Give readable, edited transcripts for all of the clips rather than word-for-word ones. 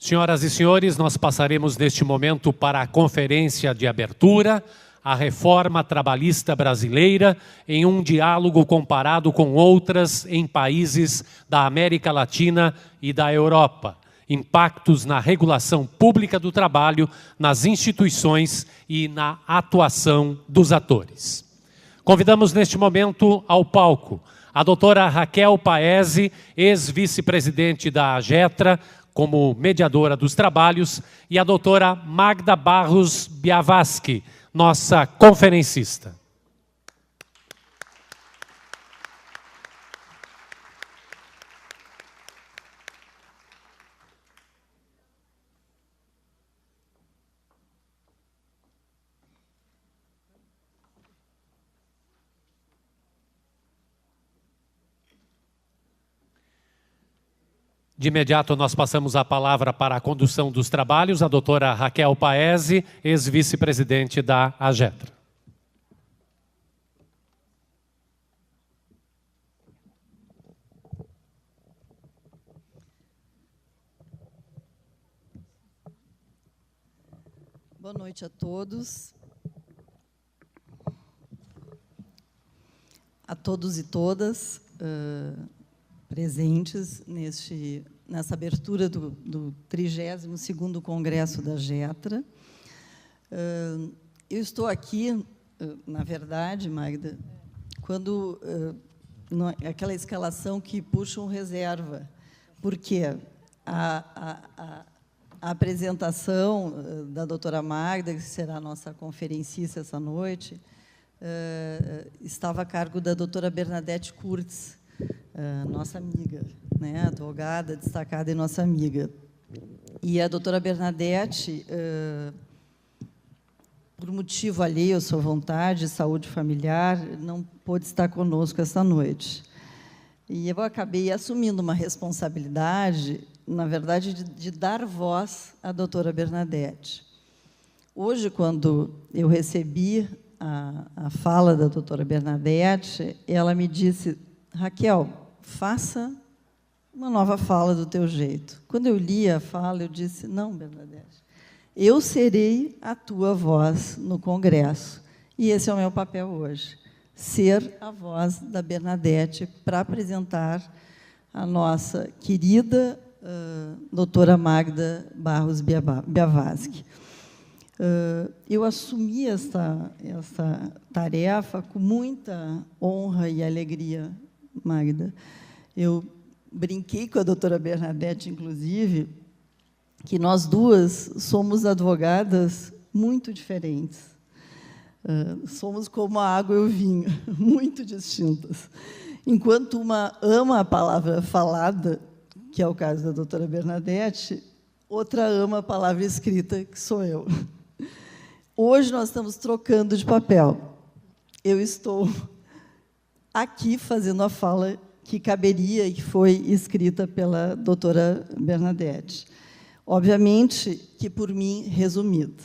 Senhoras e senhores, nós passaremos neste momento para a conferência de abertura, a reforma trabalhista brasileira em um diálogo comparado com outras em países da América Latina e da Europa. Impactos na regulação pública do trabalho, nas instituições e na atuação dos atores. Convidamos neste momento ao palco a doutora Raquel Paese, ex-vice-presidente da AGETRA, como mediadora dos trabalhos, e a doutora Magda Barros Biavasky, nossa conferencista. De imediato, nós passamos a palavra para a condução dos trabalhos, a doutora Raquel Paese, ex-vice-presidente da AGETRA. Boa noite a todos. A todos e todas presentes nessa abertura do 32º Congresso da AGETRA. Eu estou aqui, na verdade, Magda, quando aquela escalação que puxam reserva, porque a apresentação da doutora Magda, que será a nossa conferencista essa noite, estava a cargo da doutora Bernadette Kurtz, nossa amiga, né, advogada destacada e nossa amiga. E a doutora Bernadette, por motivo alheio à sua vontade, saúde familiar, não pôde estar conosco esta noite. E eu acabei assumindo uma responsabilidade, na verdade, de dar voz à doutora Bernadette. Hoje, quando eu recebi a fala da doutora Bernadette, ela me disse: Raquel, faça uma nova fala do teu jeito. Quando eu li a fala, eu disse: não, Bernadette, eu serei a tua voz no Congresso. E esse é o meu papel hoje, ser a voz da Bernadette para apresentar a nossa querida doutora Magda Barros Biavasky. Eu assumi essa tarefa com muita honra e alegria, Magda. Eu brinquei com a doutora Bernadette, inclusive, que nós duas somos advogadas muito diferentes. Somos como a água e o vinho, muito distintas. Enquanto uma ama a palavra falada, que é o caso da doutora Bernadette, outra ama a palavra escrita, que sou eu. Hoje nós estamos trocando de papel. Eu estou aqui fazendo a fala que caberia e que foi escrita pela doutora Bernadette. Obviamente que, por mim, resumida,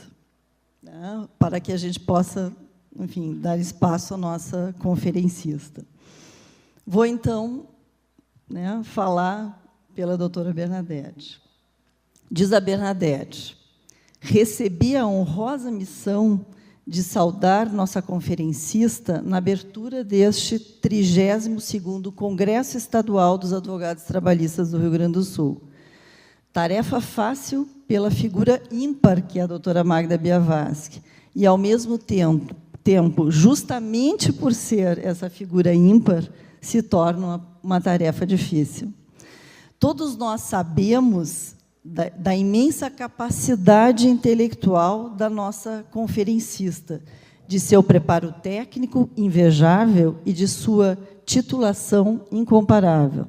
né, para que a gente possa, enfim, dar espaço à nossa conferencista. Vou, então, né, falar pela doutora Bernadette. Diz a Bernadette: recebi a honrosa missão de saudar nossa conferencista na abertura deste 32º Congresso Estadual dos Advogados Trabalhistas do Rio Grande do Sul. Tarefa fácil pela figura ímpar que é a doutora Magda Biavasky, e, ao mesmo tempo, justamente por ser essa figura ímpar, se torna uma tarefa difícil. Todos nós sabemos da imensa capacidade intelectual da nossa conferencista, de seu preparo técnico invejável e de sua titulação incomparável.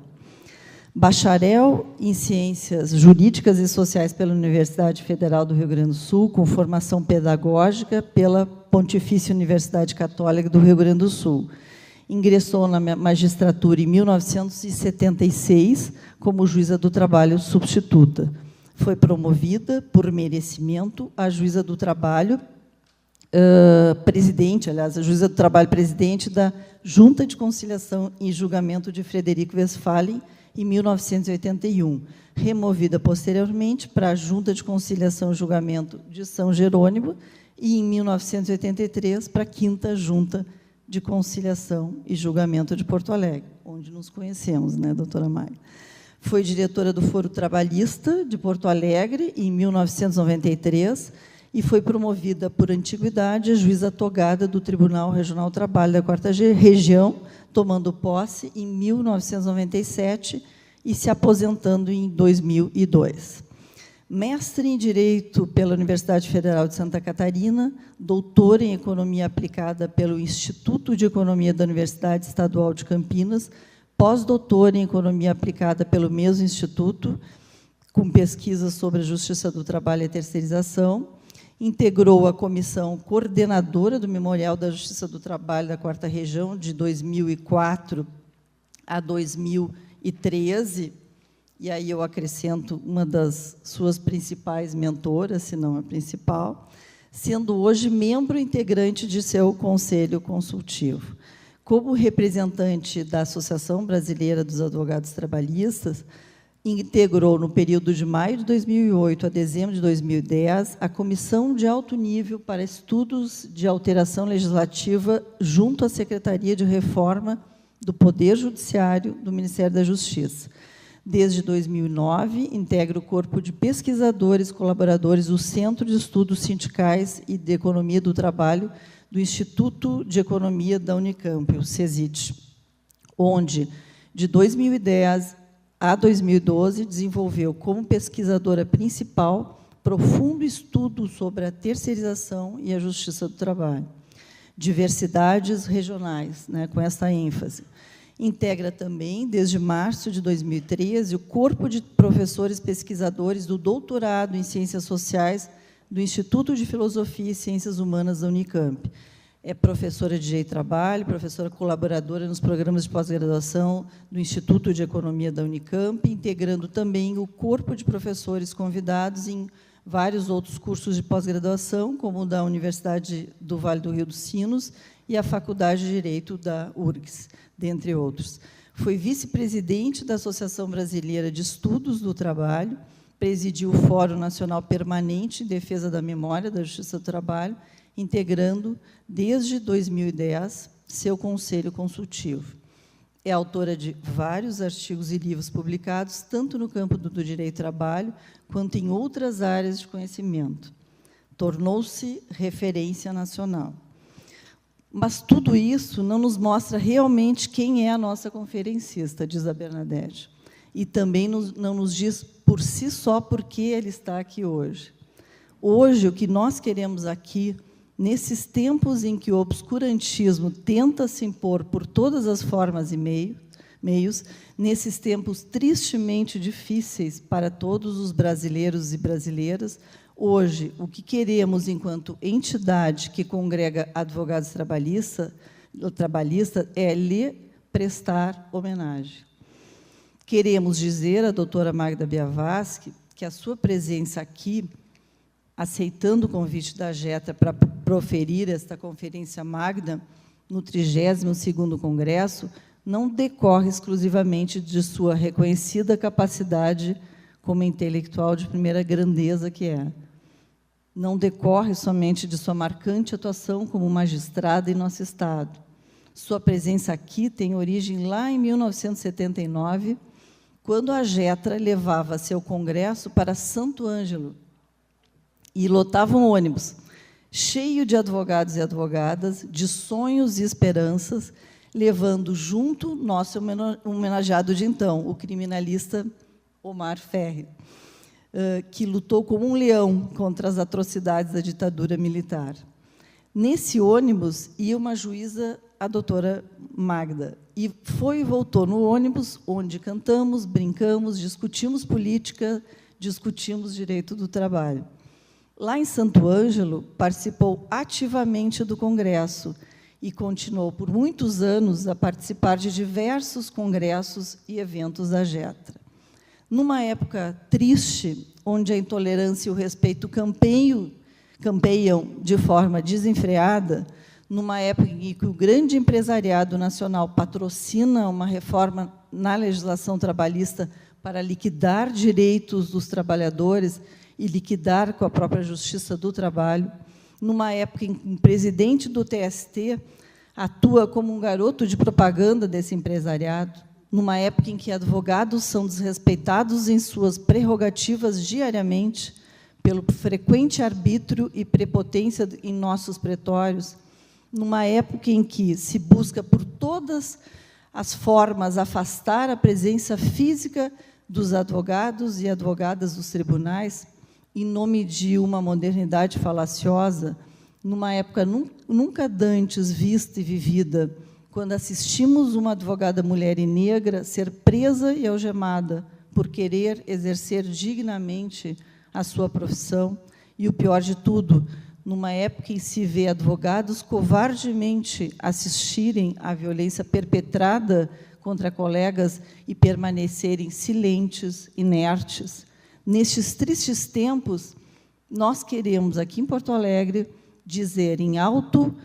Bacharel em Ciências Jurídicas e Sociais pela Universidade Federal do Rio Grande do Sul, com formação pedagógica pela Pontifícia Universidade Católica do Rio Grande do Sul. Ingressou na magistratura em 1976 como juíza do trabalho substituta. Foi promovida, por merecimento, a juíza do trabalho presidente, aliás, a juíza do trabalho presidente da Junta de Conciliação e Julgamento de Frederico Westphalen em 1981, removida posteriormente para a Junta de Conciliação e Julgamento de São Jerônimo e, em 1983, para a 5ª Junta de Conciliação e Julgamento de Porto Alegre, onde nos conhecemos, né, doutora Magda? Foi diretora do Foro Trabalhista de Porto Alegre em 1993 e foi promovida por antiguidade a juíza togada do Tribunal Regional do Trabalho da 4ª Região, tomando posse em 1997 e se aposentando em 2002. Mestre em Direito pela Universidade Federal de Santa Catarina, doutora em Economia Aplicada pelo Instituto de Economia da Universidade Estadual de Campinas, pós-doutora em Economia Aplicada pelo mesmo Instituto, com pesquisas sobre a Justiça do Trabalho e a Terceirização, integrou a comissão coordenadora do Memorial da Justiça do Trabalho da 4ª Região, de 2004 a 2013, e aí eu acrescento uma das suas principais mentoras, se não a principal, sendo hoje membro integrante de seu conselho consultivo. Como representante da Associação Brasileira dos Advogados Trabalhistas, integrou, no período de maio de 2008 a dezembro de 2010, a Comissão de Alto Nível para Estudos de Alteração Legislativa junto à Secretaria de Reforma do Poder Judiciário do Ministério da Justiça. Desde 2009, integra o corpo de pesquisadores colaboradores do Centro de Estudos Sindicais e de Economia do Trabalho do Instituto de Economia da Unicamp, o CESID, onde, de 2010 a 2012, desenvolveu, como pesquisadora principal, profundo estudo sobre a terceirização e a justiça do trabalho. Diversidades regionais, né, com essa ênfase. Integra também, desde março de 2013, o corpo de professores pesquisadores do doutorado em Ciências Sociais do Instituto de Filosofia e Ciências Humanas da Unicamp. É professora de Direito do Trabalho, professora colaboradora nos programas de pós-graduação do Instituto de Economia da Unicamp, integrando também o corpo de professores convidados em vários outros cursos de pós-graduação, como o da Universidade do Vale do Rio dos Sinos e a Faculdade de Direito da URGS, dentre outros. Foi vice-presidente da Associação Brasileira de Estudos do Trabalho, presidiu o Fórum Nacional Permanente em Defesa da Memória da Justiça do Trabalho, integrando, desde 2010, seu conselho consultivo. É autora de vários artigos e livros publicados, tanto no campo do direito do trabalho, quanto em outras áreas de conhecimento. Tornou-se referência nacional. Mas tudo isso não nos mostra realmente quem é a nossa conferencista, diz a Bernadette, e também não nos diz por si só por que ele está aqui hoje. Hoje, o que nós queremos aqui, nesses tempos em que o obscurantismo tenta se impor por todas as formas e meios, nesses tempos tristemente difíceis para todos os brasileiros e brasileiras, hoje, o que queremos, enquanto entidade que congrega advogados trabalhistas, é lhe prestar homenagem. Queremos dizer à doutora Magda Biavaschi que a sua presença aqui, aceitando o convite da JETRA para proferir esta conferência magna no 32º Congresso, não decorre exclusivamente de sua reconhecida capacidade como intelectual de primeira grandeza que é. Não decorre somente de sua marcante atuação como magistrada em nosso Estado. Sua presença aqui tem origem lá em 1979, quando a JETRA levava seu congresso para Santo Ângelo, e lotava um ônibus cheio de advogados e advogadas, de sonhos e esperanças, levando junto nosso homenageado de então, o criminalista Omar Ferri, que lutou como um leão contra as atrocidades da ditadura militar. Nesse ônibus ia uma juíza, a doutora Magda, e foi e voltou no ônibus, onde cantamos, brincamos, discutimos política, discutimos direito do trabalho. Lá em Santo Ângelo, participou ativamente do Congresso e continuou por muitos anos a participar de diversos congressos e eventos da JETRA. Numa época triste, onde a intolerância e o respeito campeiam de forma desenfreada, numa época em que o grande empresariado nacional patrocina uma reforma na legislação trabalhista para liquidar direitos dos trabalhadores e liquidar com a própria Justiça do Trabalho, numa época em que o presidente do TST atua como um garoto de propaganda desse empresariado, numa época em que advogados são desrespeitados em suas prerrogativas diariamente pelo frequente arbítrio e prepotência em nossos pretórios, numa época em que se busca por todas as formas afastar a presença física dos advogados e advogadas dos tribunais, em nome de uma modernidade falaciosa, numa época nunca dantes vista e vivida, quando assistimos uma advogada mulher e negra ser presa e algemada por querer exercer dignamente a sua profissão, e o pior de tudo, numa época em que se vê advogados covardemente assistirem à violência perpetrada contra colegas e permanecerem silentes, inertes. Nestes tristes tempos, nós queremos, aqui em Porto Alegre, dizer em alto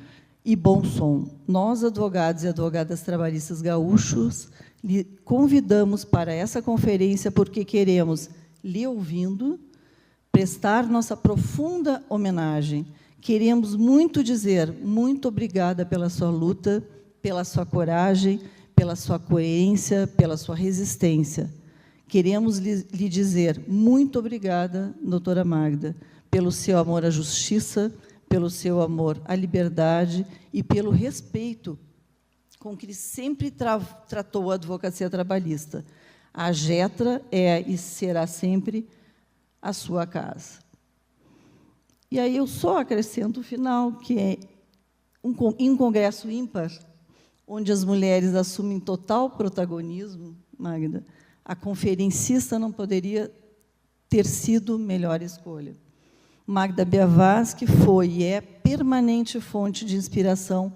e bom som, nós, advogados e advogadas trabalhistas gaúchos, lhe convidamos para essa conferência porque queremos, lhe ouvindo, prestar nossa profunda homenagem. Queremos muito dizer muito obrigada pela sua luta, pela sua coragem, pela sua coerência, pela sua resistência. Queremos lhe dizer muito obrigada, doutora Magda, pelo seu amor à justiça, pelo seu amor à liberdade e pelo respeito com que sempre tratou a advocacia trabalhista. A Getra é e será sempre a sua casa. E aí eu só acrescento o final, que é em um congresso ímpar, onde as mulheres assumem total protagonismo, Magda, a conferencista não poderia ter sido melhor escolha. Magda Biavasque foi e é permanente fonte de inspiração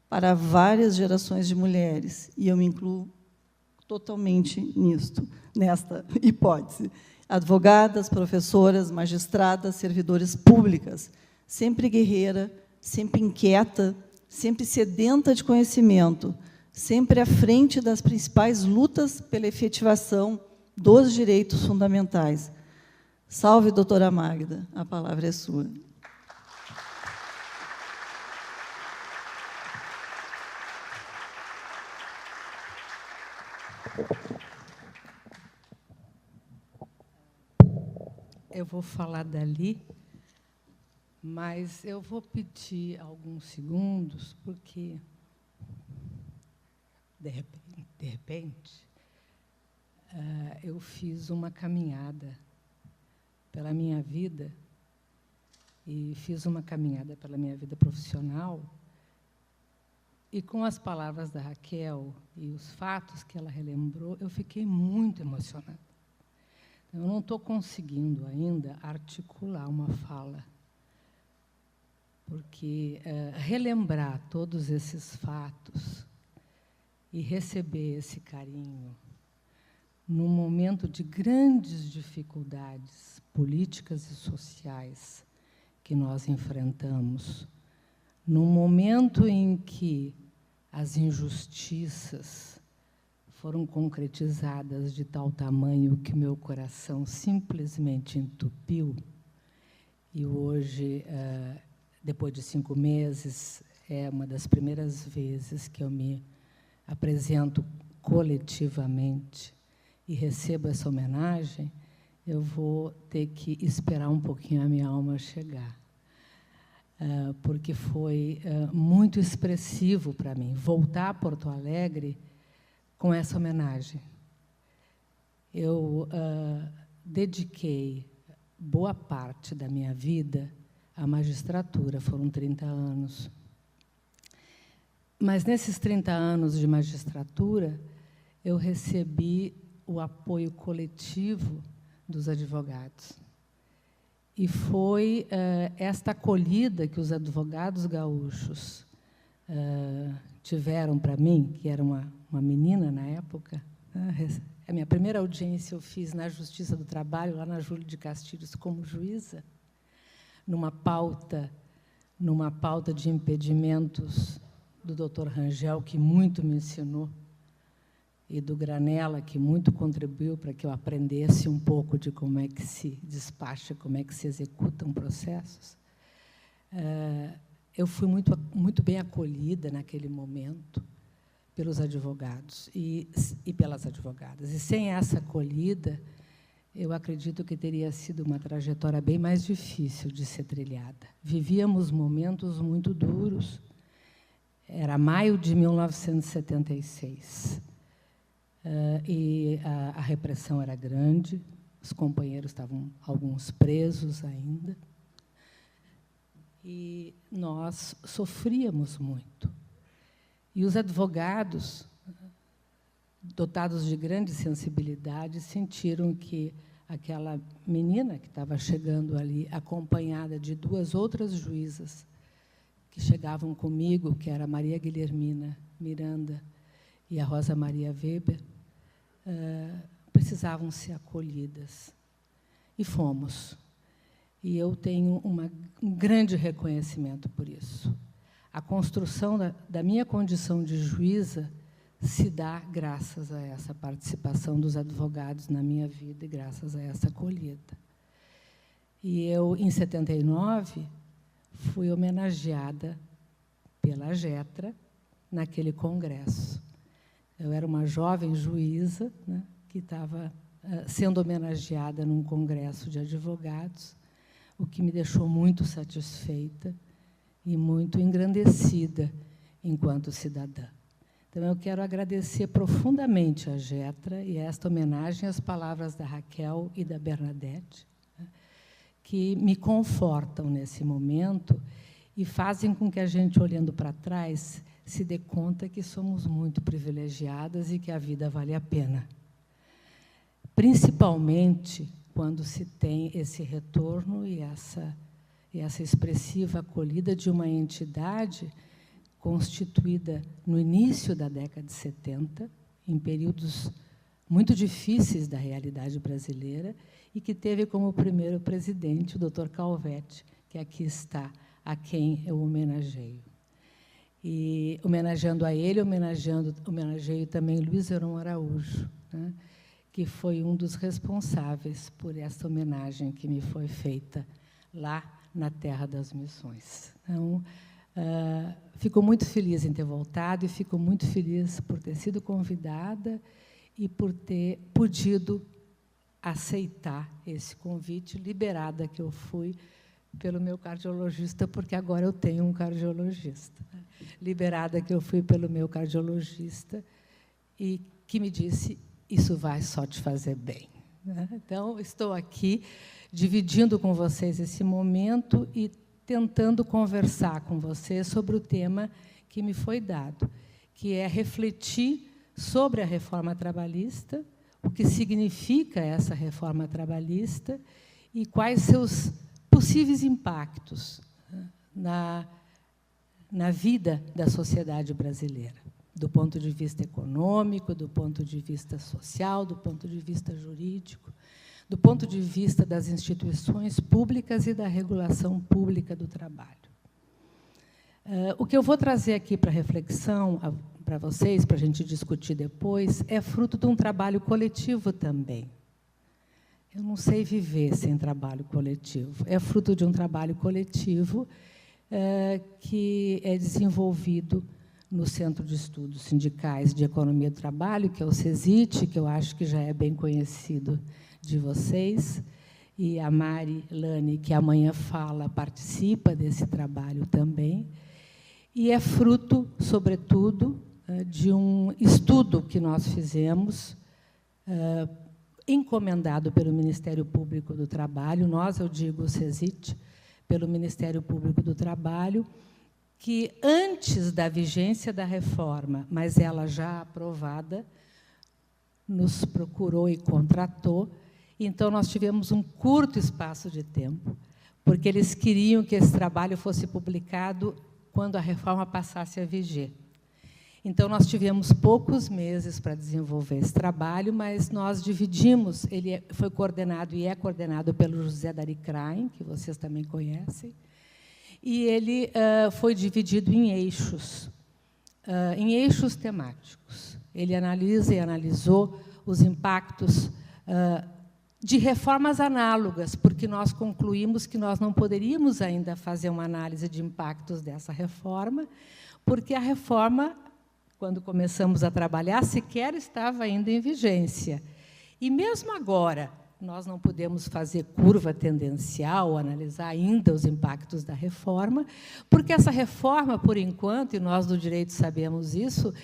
para várias gerações de mulheres, e eu me incluo totalmente nesta hipótese. Advogadas, professoras, magistradas, servidoras públicas, sempre guerreira, sempre inquieta, sempre sedenta de conhecimento, sempre à frente das principais lutas pela efetivação dos direitos fundamentais. Salve, doutora Magda, a palavra é sua. Eu vou falar dali, mas eu vou pedir alguns segundos, porque, de repente eu fiz uma caminhada pela minha vida, e fiz uma caminhada pela minha vida profissional, e, com as palavras da Raquel e os fatos que ela relembrou, eu fiquei muito emocionada. Eu não estou conseguindo ainda articular uma fala, porque relembrar todos esses fatos e receber esse carinho num momento de grandes dificuldades políticas e sociais que nós enfrentamos, num momento em que as injustiças foram concretizadas de tal tamanho que meu coração simplesmente entupiu, e hoje, depois de 5 meses, é uma das primeiras vezes que eu me apresento coletivamente e recebo essa homenagem, eu vou ter que esperar um pouquinho a minha alma chegar, porque foi muito expressivo para mim voltar a Porto Alegre com essa homenagem. Eu dediquei boa parte da minha vida à magistratura, foram 30 anos. Mas, nesses 30 anos de magistratura, eu recebi o apoio coletivo dos advogados. E foi esta acolhida que os advogados gaúchos tiveram para mim, que era uma menina na época. A minha primeira audiência eu fiz na Justiça do Trabalho, lá na Júlio de Castilhos, como juíza, numa pauta numa pauta de impedimentos do Dr. Rangel, que muito me ensinou, e do Granella, que muito contribuiu para que eu aprendesse um pouco de como é que se despacha, como é que se executam processos. Eu fui muito bem acolhida naquele momento pelos advogados e pelas advogadas. E sem essa acolhida, eu acredito que teria sido uma trajetória bem mais difícil de ser trilhada. Vivíamos momentos muito duros. Era maio de 1976. E a repressão era grande, os companheiros estavam, alguns, presos ainda. E nós sofríamos muito. E os advogados, dotados de grande sensibilidade, sentiram que aquela menina que estava chegando ali, acompanhada de 2 outras juízas que chegavam comigo, que era a Maria Guilhermina Miranda e a Rosa Maria Weber, precisavam ser acolhidas. E fomos. E eu tenho um grande reconhecimento por isso. A construção da minha condição de juíza se dá graças a essa participação dos advogados na minha vida e graças a essa acolhida. E eu, em 79, fui homenageada pela Getra naquele congresso. Eu era uma jovem juíza, né, que estava sendo homenageada num congresso de advogados, o que me deixou muito satisfeita e muito engrandecida enquanto cidadã. Então, eu quero agradecer profundamente a Getra e esta homenagem às palavras da Raquel e da Bernadette, né, que me confortam nesse momento e fazem com que a gente, olhando para trás, se dê conta que somos muito privilegiadas e que a vida vale a pena. Principalmente quando se tem esse retorno e essa expressiva acolhida de uma entidade constituída no início da década de 70, em períodos muito difíceis da realidade brasileira, e que teve como primeiro presidente o Dr. Calvetti, que aqui está, a quem eu homenageio. E, homenageando a ele, homenageio também Luiz Heron Araújo, né, que foi um dos responsáveis por essa homenagem que me foi feita lá na Terra das Missões. Então, fico muito feliz em ter voltado e fico muito feliz por ter sido convidada e por ter podido aceitar esse convite, liberada que eu fui pelo meu cardiologista, porque agora eu tenho um cardiologista. Liberada que eu fui pelo meu cardiologista e que me disse: isso vai só te fazer bem. Então, estou aqui dividindo com vocês esse momento e tentando conversar com vocês sobre o tema que me foi dado, que é refletir sobre a reforma trabalhista, o que significa essa reforma trabalhista e quais seus possíveis impactos na vida da sociedade brasileira, do ponto de vista econômico, do ponto de vista social, do ponto de vista jurídico, do ponto de vista das instituições públicas e da regulação pública do trabalho. O que eu vou trazer aqui para reflexão para vocês, para a gente discutir depois, é fruto de um trabalho coletivo também. Eu não sei viver sem trabalho coletivo. É fruto de um trabalho coletivo que é desenvolvido no Centro de Estudos Sindicais de Economia do Trabalho, que é o CESIT, que eu acho que já é bem conhecido de vocês, e a Mari Lani, que amanhã fala, participa desse trabalho também, e é fruto, sobretudo, de um estudo que nós fizemos, encomendado pelo Ministério Público do Trabalho, eu digo o CESIT, pelo Ministério Público do Trabalho, que, antes da vigência da reforma, mas ela já aprovada, nos procurou e contratou. Então, nós tivemos um curto espaço de tempo, porque eles queriam que esse trabalho fosse publicado quando a reforma passasse a viger. Então, nós tivemos poucos meses para desenvolver esse trabalho, mas nós dividimos, ele foi coordenado e é coordenado pelo José Dari Krain, que vocês também conhecem, e ele foi dividido em eixos temáticos. Ele analisa e analisou os impactos de reformas análogas, porque nós concluímos que nós não poderíamos ainda fazer uma análise de impactos dessa reforma, porque a reforma, quando começamos a trabalhar, sequer estava ainda em vigência. E, mesmo agora, nós não podemos fazer curva tendencial, analisar ainda os impactos da reforma, porque essa reforma, por enquanto, e nós do direito sabemos isso,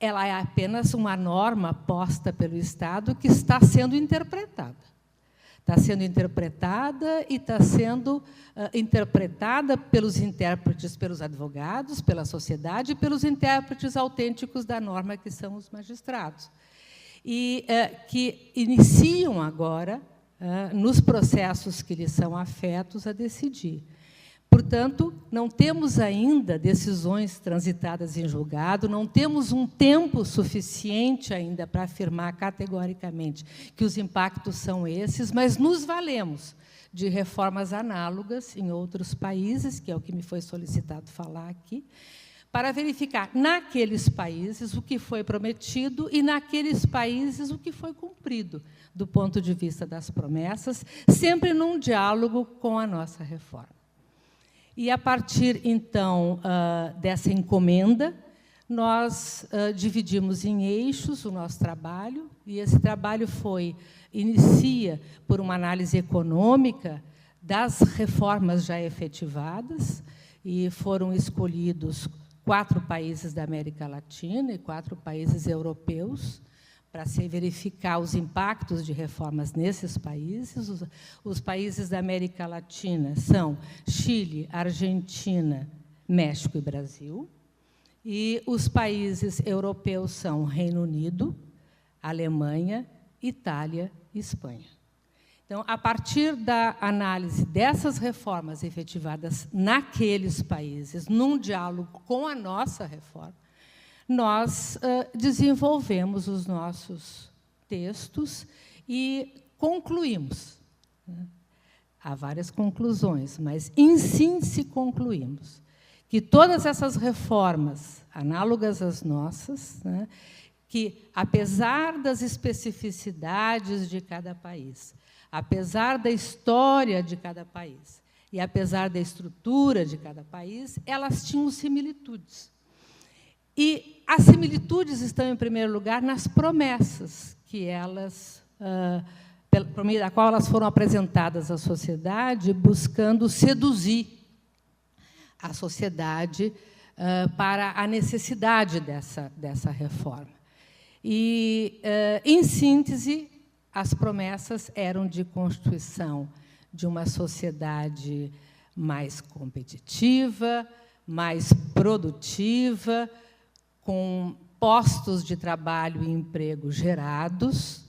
ela é apenas uma norma posta pelo Estado que está sendo interpretada. Está sendo interpretada e está sendo interpretada pelos intérpretes, pelos advogados, pela sociedade e pelos intérpretes autênticos da norma, que são os magistrados. E que iniciam agora, nos processos que lhes são afetos, a decidir. Portanto, não temos ainda decisões transitadas em julgado, não temos um tempo suficiente ainda para afirmar categoricamente que os impactos são esses, mas nos valemos de reformas análogas em outros países, que é o que me foi solicitado falar aqui, para verificar naqueles países o que foi prometido e naqueles países o que foi cumprido, do ponto de vista das promessas, sempre num diálogo com a nossa reforma. E, a partir, então, dessa encomenda, nós dividimos em eixos o nosso trabalho, e esse trabalho inicia por uma análise econômica das reformas já efetivadas, e foram escolhidos 4 países da América Latina e 4 países europeus, para se verificar os impactos de reformas nesses países. Os países da América Latina são Chile, Argentina, México e Brasil. E os países europeus são Reino Unido, Alemanha, Itália e Espanha. Então, a partir da análise dessas reformas efetivadas naqueles países, num diálogo com a nossa reforma, nós desenvolvemos os nossos textos e concluímos. Há várias conclusões, mas, em síntese, concluímos que todas essas reformas, análogas às nossas, que, apesar das especificidades de cada país, apesar da história de cada país e apesar da estrutura de cada país, elas tinham similitudes. E as similitudes estão, em primeiro lugar, nas promessas que elas, por meio da qual elas foram apresentadas à sociedade, buscando seduzir a sociedade para a necessidade dessa reforma. E, em síntese, as promessas eram de constituição de uma sociedade mais competitiva, mais produtiva, com postos de trabalho e emprego gerados,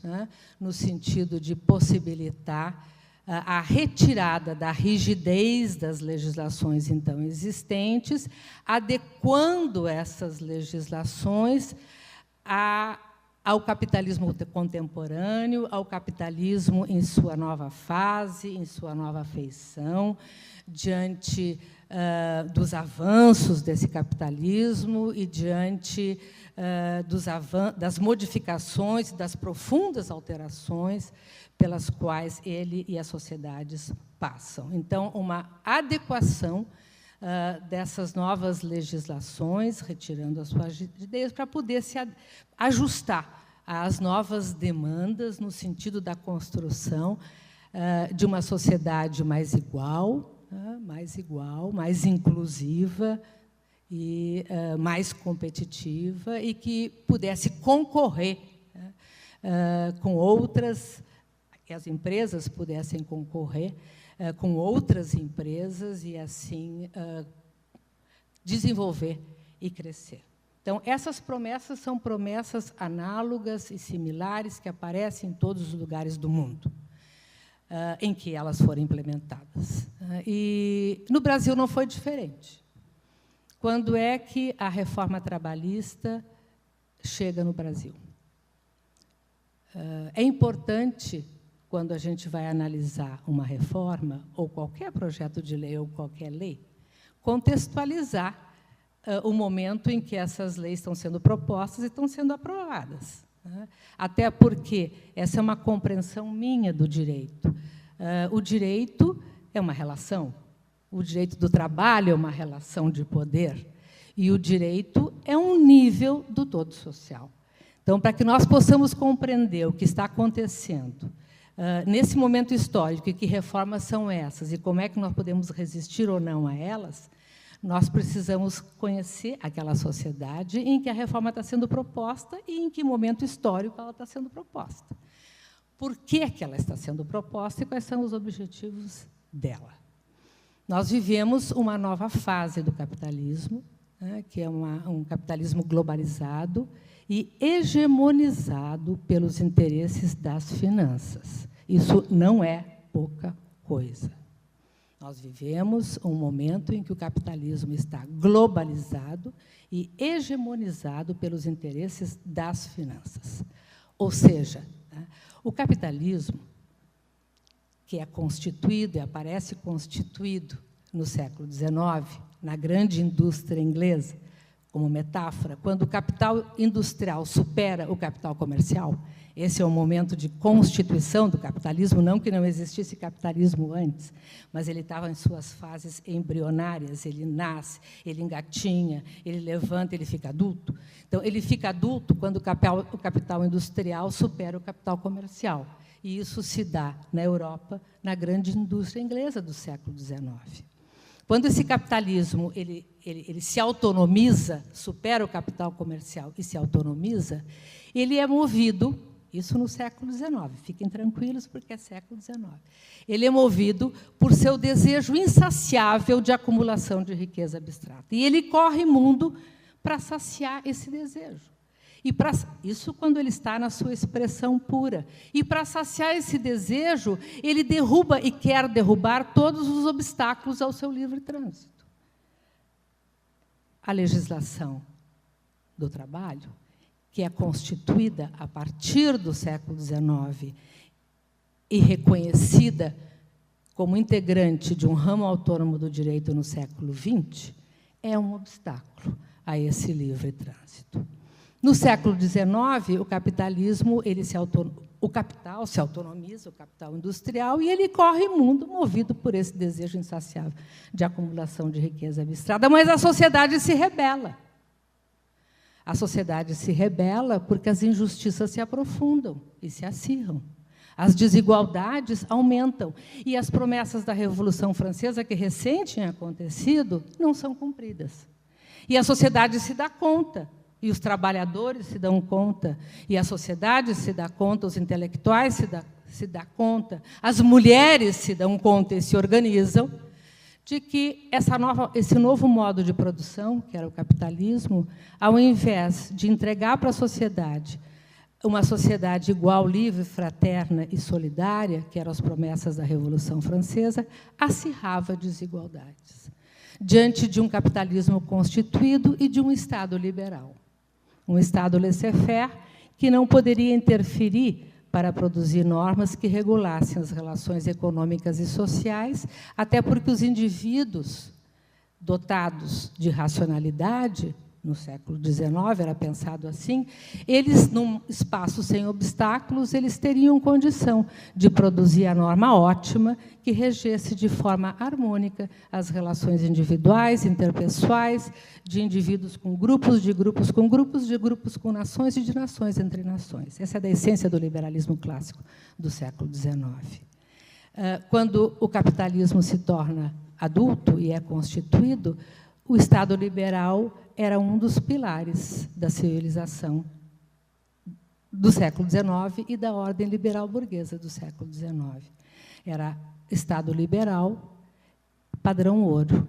no sentido de possibilitar a retirada da rigidez das legislações então existentes, adequando essas legislações ao capitalismo contemporâneo, ao capitalismo em sua nova fase, em sua nova feição, diante dos avanços desse capitalismo e diante das modificações, das profundas alterações pelas quais ele e as sociedades passam. Então, uma adequação dessas novas legislações, retirando as suas ideias, para poder se ajustar às novas demandas, no sentido da construção de uma sociedade mais igual, mais inclusiva e mais competitiva, e que pudesse concorrer com outras, que as empresas pudessem concorrer com outras empresas e, assim, desenvolver e crescer. Então, essas promessas são promessas análogas e similares que aparecem em todos os lugares do mundo em que elas foram implementadas. E no Brasil não foi diferente. Quando é que a reforma trabalhista chega no Brasil? É importante, quando a gente vai analisar uma reforma, ou qualquer projeto de lei, ou qualquer lei, contextualizar o momento em que essas leis estão sendo propostas e estão sendo aprovadas. Até porque essa é uma compreensão minha do direito. O direito é uma relação, o direito do trabalho é uma relação de poder, e o direito é um nível do todo social. Então, para que nós possamos compreender o que está acontecendo nesse momento histórico, e que reformas são essas, e como é que nós podemos resistir ou não a elas, nós precisamos conhecer aquela sociedade em que a reforma está sendo proposta e em que momento histórico ela está sendo proposta. Por que que ela está sendo proposta e quais são os objetivos dela? Nós vivemos uma nova fase do capitalismo, que é um capitalismo globalizado e hegemonizado pelos interesses das finanças. Isso não é pouca coisa. Nós vivemos um momento em que o capitalismo está globalizado e hegemonizado pelos interesses das finanças. Ou seja, o capitalismo, que é constituído e aparece constituído no século XIX, na grande indústria inglesa, como metáfora, quando o capital industrial supera o capital comercial, esse é o momento de constituição do capitalismo, não que não existisse capitalismo antes, mas ele estava em suas fases embrionárias, ele nasce, ele engatinha, ele levanta, ele fica adulto. Então, ele fica adulto quando o capital industrial supera o capital comercial. E isso se dá na Europa, na grande indústria inglesa do século XIX. Quando esse capitalismo ele se autonomiza, supera o capital comercial e se autonomiza, ele é movido, isso no século XIX, fiquem tranquilos, porque é século XIX. Ele é movido por seu desejo insaciável de acumulação de riqueza abstrata. E ele corre mundo para saciar esse desejo. Isso quando ele está na sua expressão pura. E, para saciar esse desejo, ele derruba e quer derrubar todos os obstáculos ao seu livre trânsito. A legislação do trabalho, que é constituída a partir do século XIX e reconhecida como integrante de um ramo autônomo do direito no século XX, é um obstáculo a esse livre trânsito. No século XIX, o capitalismo, o capital se autonomiza, o capital industrial, e ele corre mundo movido por esse desejo insaciável de acumulação de riqueza abstrata, mas a sociedade se rebela. A sociedade se rebela porque as injustiças se aprofundam e se acirram. As desigualdades aumentam. E as promessas da Revolução Francesa, que recém tinham acontecido, não são cumpridas. E a sociedade se dá conta, e os trabalhadores se dão conta, e a sociedade se dá conta, os intelectuais se dão conta, as mulheres se dão conta e se organizam, de que esse novo modo de produção, que era o capitalismo, ao invés de entregar para a sociedade uma sociedade igual, livre, fraterna e solidária, que eram as promessas da Revolução Francesa, acirrava desigualdades, diante de um capitalismo constituído e de um Estado liberal. Um Estado laissez-faire que não poderia interferir para produzir normas que regulassem as relações econômicas e sociais, até porque os indivíduos dotados de racionalidade, no século XIX, era pensado assim, eles, num espaço sem obstáculos, eles teriam condição de produzir a norma ótima que regesse de forma harmônica as relações individuais, interpessoais, de indivíduos com grupos, de grupos com grupos, de grupos com nações e de nações entre nações. Essa é da essência do liberalismo clássico do século XIX. Quando o capitalismo se torna adulto e é constituído, o Estado liberal era um dos pilares da civilização do século XIX e da ordem liberal burguesa do século XIX. Era Estado liberal, padrão ouro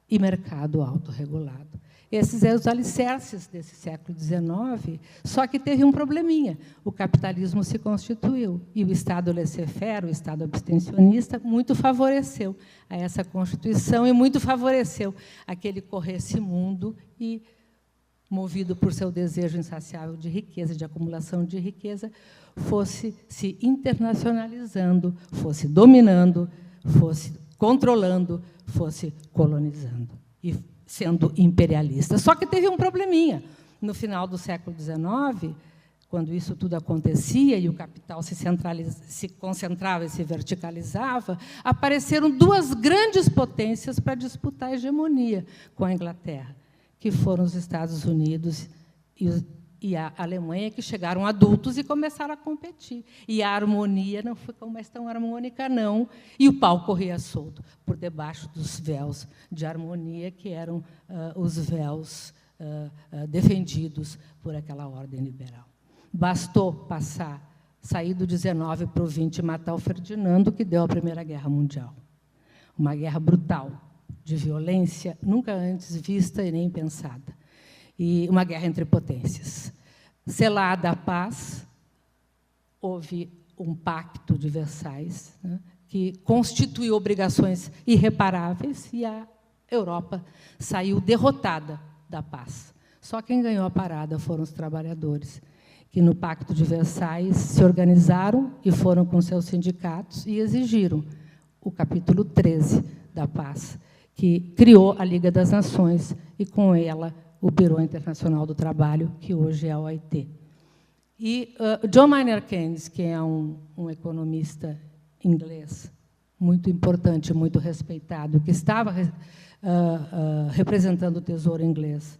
e mercado autorregulado. Esses eram os alicerces desse século XIX, só que teve um probleminha. O capitalismo se constituiu e o Estado laissez-faire, o Estado abstencionista, muito favoreceu a essa constituição e muito favoreceu aquele correr-se mundo e, movido por seu desejo insaciável de riqueza, de acumulação de riqueza, fosse se internacionalizando, fosse dominando, fosse controlando, fosse colonizando. e sendo imperialista. Só que teve um probleminha. No final do século XIX, quando isso tudo acontecia e o capital se concentrava e se verticalizava, apareceram duas grandes potências para disputar a hegemonia com a Inglaterra, que foram os Estados Unidos e a Alemanha, que chegaram adultos e começaram a competir. E a harmonia não ficou mais tão harmônica, não, e o pau corria solto, por debaixo dos véus de harmonia, que eram os véus defendidos por aquela ordem liberal. Bastou sair do 19 para o 20 e matar o Ferdinando, que deu a Primeira Guerra Mundial. Uma guerra brutal, de violência, nunca antes vista e nem pensada. E uma guerra entre potências. Selada a paz, houve um pacto de Versailles, né, que constituiu obrigações irreparáveis, e a Europa saiu derrotada da paz. Só quem ganhou a parada foram os trabalhadores, que no Pacto de Versailles se organizaram e foram com seus sindicatos e exigiram o capítulo 13 da paz, que criou a Liga das Nações e, com ela, o Bureau Internacional do Trabalho, que hoje é a OIT. E John Maynard Keynes, que é um economista inglês muito importante, muito respeitado, que estava representando o Tesouro inglês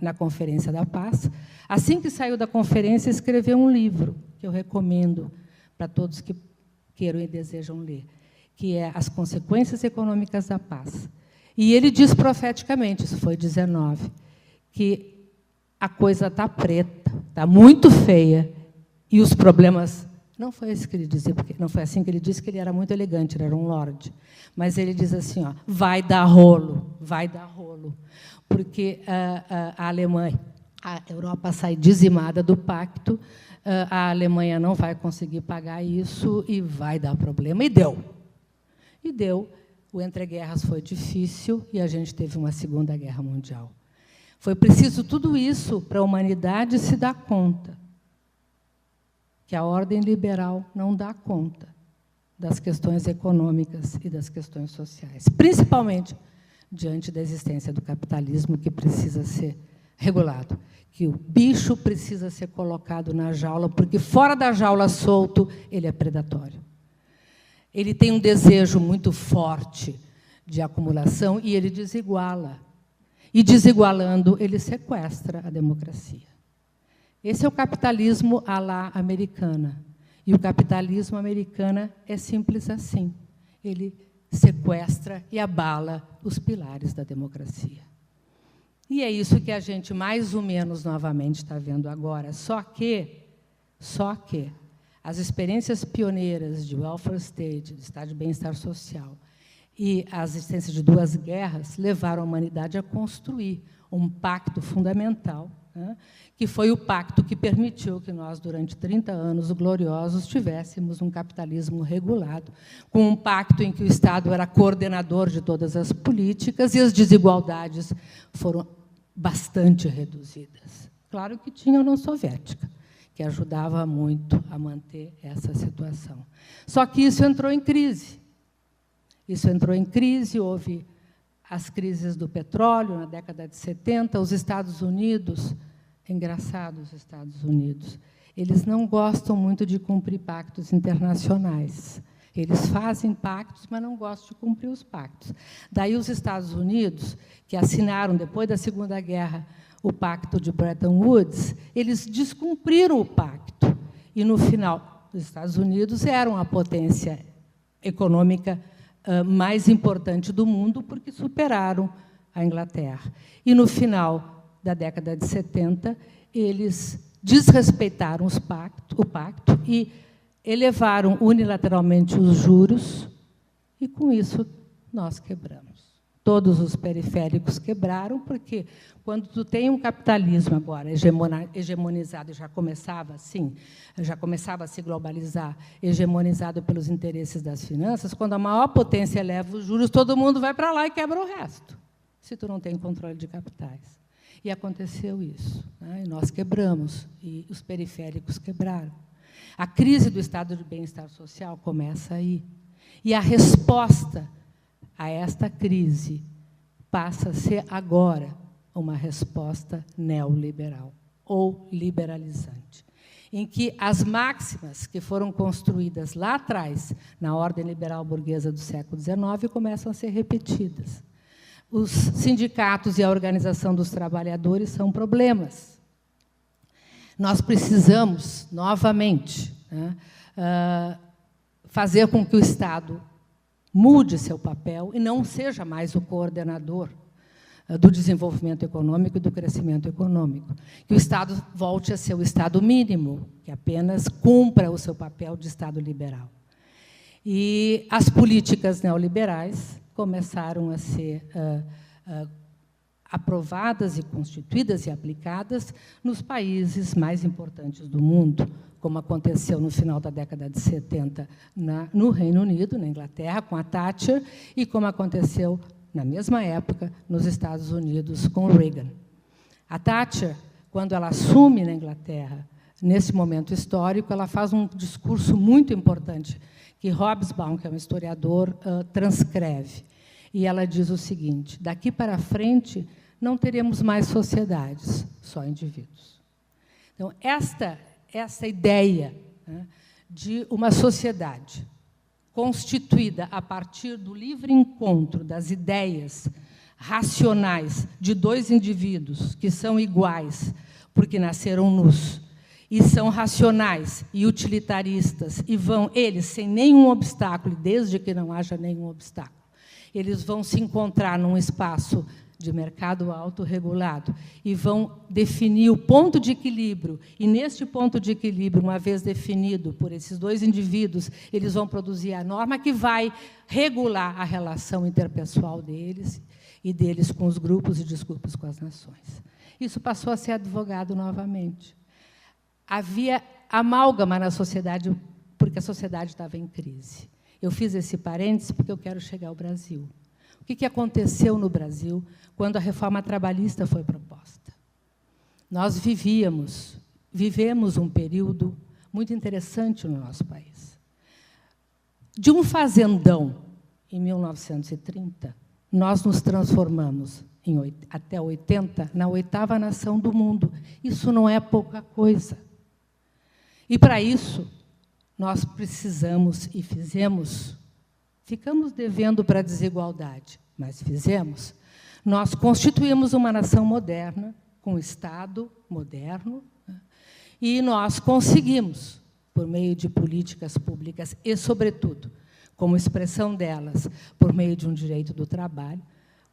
na Conferência da Paz, assim que saiu da conferência, escreveu um livro que eu recomendo para todos que queiram e desejam ler, que é As Consequências Econômicas da Paz. E ele diz profeticamente, isso foi 19, que a coisa está preta, está muito feia, e os problemas... Não foi isso que ele dizia, porque não foi assim que ele disse, que ele era muito elegante, ele era um lorde. Mas ele diz assim, ó, vai dar rolo, porque a Alemanha, a Europa sai dizimada do pacto, a Alemanha não vai conseguir pagar isso e vai dar problema. E deu. E deu. O entreguerras foi difícil e a gente teve uma Segunda Guerra Mundial. Foi preciso tudo isso para a humanidade se dar conta que a ordem liberal não dá conta das questões econômicas e das questões sociais, principalmente diante da existência do capitalismo, que precisa ser regulado, que o bicho precisa ser colocado na jaula, porque fora da jaula solto, ele é predatório. Ele tem um desejo muito forte de acumulação e ele desiguala. E, desigualando, ele sequestra a democracia. Esse é o capitalismo à la americana. E o capitalismo americano é simples assim. Ele sequestra e abala os pilares da democracia. E é isso que a gente, mais ou menos, novamente está vendo agora. Só que as experiências pioneiras de welfare state, de estado de bem-estar social, e a existência de duas guerras levaram a humanidade a construir um pacto fundamental, né, que foi o pacto que permitiu que nós, durante 30 anos gloriosos, tivéssemos um capitalismo regulado, com um pacto em que o Estado era coordenador de todas as políticas e as desigualdades foram bastante reduzidas. Claro que tinha a União Soviética, que ajudava muito a manter essa situação. Só que isso entrou em crise. Houve as crises do petróleo na década de 70, os Estados Unidos... É engraçado, os Estados Unidos. Eles não gostam muito de cumprir pactos internacionais. Eles fazem pactos, mas não gostam de cumprir os pactos. Daí, os Estados Unidos, que assinaram, depois da Segunda Guerra, o Pacto de Bretton Woods, eles descumpriram o pacto. E, no final, os Estados Unidos eram a potência econômica mais importante do mundo, porque superaram a Inglaterra. E, no final da década de 70, eles desrespeitaram o pacto e elevaram unilateralmente os juros, e, com isso, nós quebramos. Todos os periféricos quebraram, porque, quando tu tem um capitalismo agora hegemonizado, já começava a se globalizar, hegemonizado pelos interesses das finanças, quando a maior potência eleva os juros, todo mundo vai para lá e quebra o resto, se tu não tem controle de capitais. E aconteceu isso, né? E nós quebramos, e os periféricos quebraram. A crise do estado de bem-estar social começa aí. E a resposta a esta crise passa a ser agora uma resposta neoliberal ou liberalizante, em que as máximas que foram construídas lá atrás, na ordem liberal burguesa do século XIX, começam a ser repetidas. Os sindicatos e a organização dos trabalhadores são problemas. Nós precisamos, novamente, fazer com que o Estado mude seu papel e não seja mais o coordenador do desenvolvimento econômico e do crescimento econômico. Que o Estado volte a ser o Estado mínimo, que apenas cumpra o seu papel de Estado liberal. E as políticas neoliberais começaram a ser aprovadas e constituídas e aplicadas nos países mais importantes do mundo, como aconteceu no final da década de 70 no Reino Unido, na Inglaterra, com a Thatcher, e como aconteceu, na mesma época, nos Estados Unidos, com Reagan. A Thatcher, quando ela assume na Inglaterra, nesse momento histórico, ela faz um discurso muito importante, que Hobsbawm, que é um historiador, transcreve. E ela diz o seguinte: daqui para frente, não teremos mais sociedades, só indivíduos. Então, essa ideia, né, de uma sociedade constituída a partir do livre encontro das ideias racionais de dois indivíduos que são iguais, porque nasceram nus, e são racionais e utilitaristas, e vão, eles, sem nenhum obstáculo, desde que não haja nenhum obstáculo, eles vão se encontrar num espaço de mercado autorregulado e vão definir o ponto de equilíbrio. E, neste ponto de equilíbrio, uma vez definido por esses dois indivíduos, eles vão produzir a norma que vai regular a relação interpessoal deles e deles com os grupos e dos grupos com as nações. Isso passou a ser advogado novamente. Havia amálgama na sociedade, porque a sociedade estava em crise. Eu fiz esse parênteses porque eu quero chegar ao Brasil. O que aconteceu no Brasil quando a reforma trabalhista foi proposta? Nós vivemos um período muito interessante no nosso país. De um fazendão, em 1930, nós nos transformamos, até 80, na 8ª nação do mundo. Isso não é pouca coisa. E, para isso, nós precisamos e fizemos. Ficamos devendo para a desigualdade, mas fizemos. Nós constituímos uma nação moderna, com um Estado moderno, né, e nós conseguimos, por meio de políticas públicas e, sobretudo, como expressão delas, por meio de um direito do trabalho,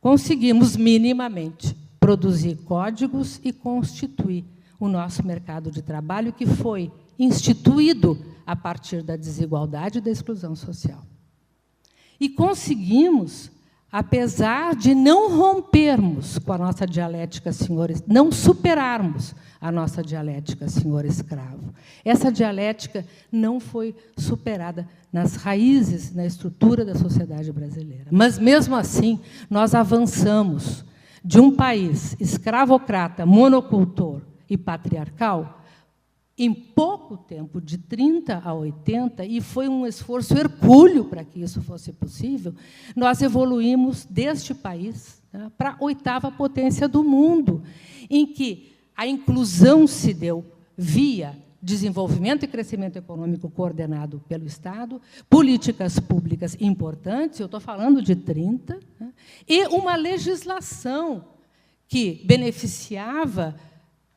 conseguimos minimamente produzir códigos e constituir o nosso mercado de trabalho, que foi instituído a partir da desigualdade e da exclusão social. E conseguimos, apesar de não rompermos com a nossa dialética senhor, não superarmos a nossa dialética senhor-escravo. Essa dialética não foi superada nas raízes, na estrutura da sociedade brasileira. Mas, mesmo assim, nós avançamos de um país escravocrata, monocultor e patriarcal, em pouco tempo, de 30 a 80, e foi um esforço hercúleo para que isso fosse possível, nós evoluímos deste país, né, para a 8ª potência do mundo, em que a inclusão se deu via desenvolvimento e crescimento econômico coordenado pelo Estado, políticas públicas importantes, eu estou falando de 30, né, e uma legislação que beneficiava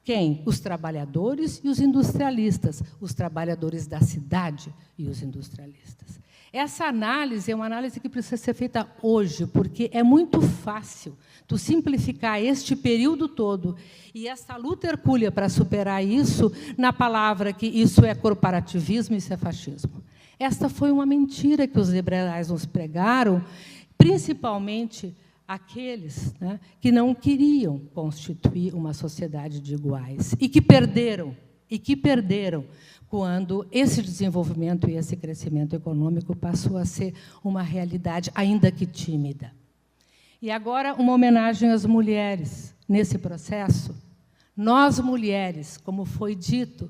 quem? Os trabalhadores e os industrialistas, os trabalhadores da cidade e os industrialistas. Essa análise é uma análise que precisa ser feita hoje, porque é muito fácil tu simplificar este período todo e essa luta hercúlea para superar isso na palavra que isso é corporativismo e isso é fascismo. Esta foi uma mentira que os liberais nos pregaram, principalmente aqueles, né, que não queriam constituir uma sociedade de iguais e que perderam quando esse desenvolvimento e esse crescimento econômico passou a ser uma realidade, ainda que tímida. E agora, uma homenagem às mulheres nesse processo. Nós, mulheres, como foi dito,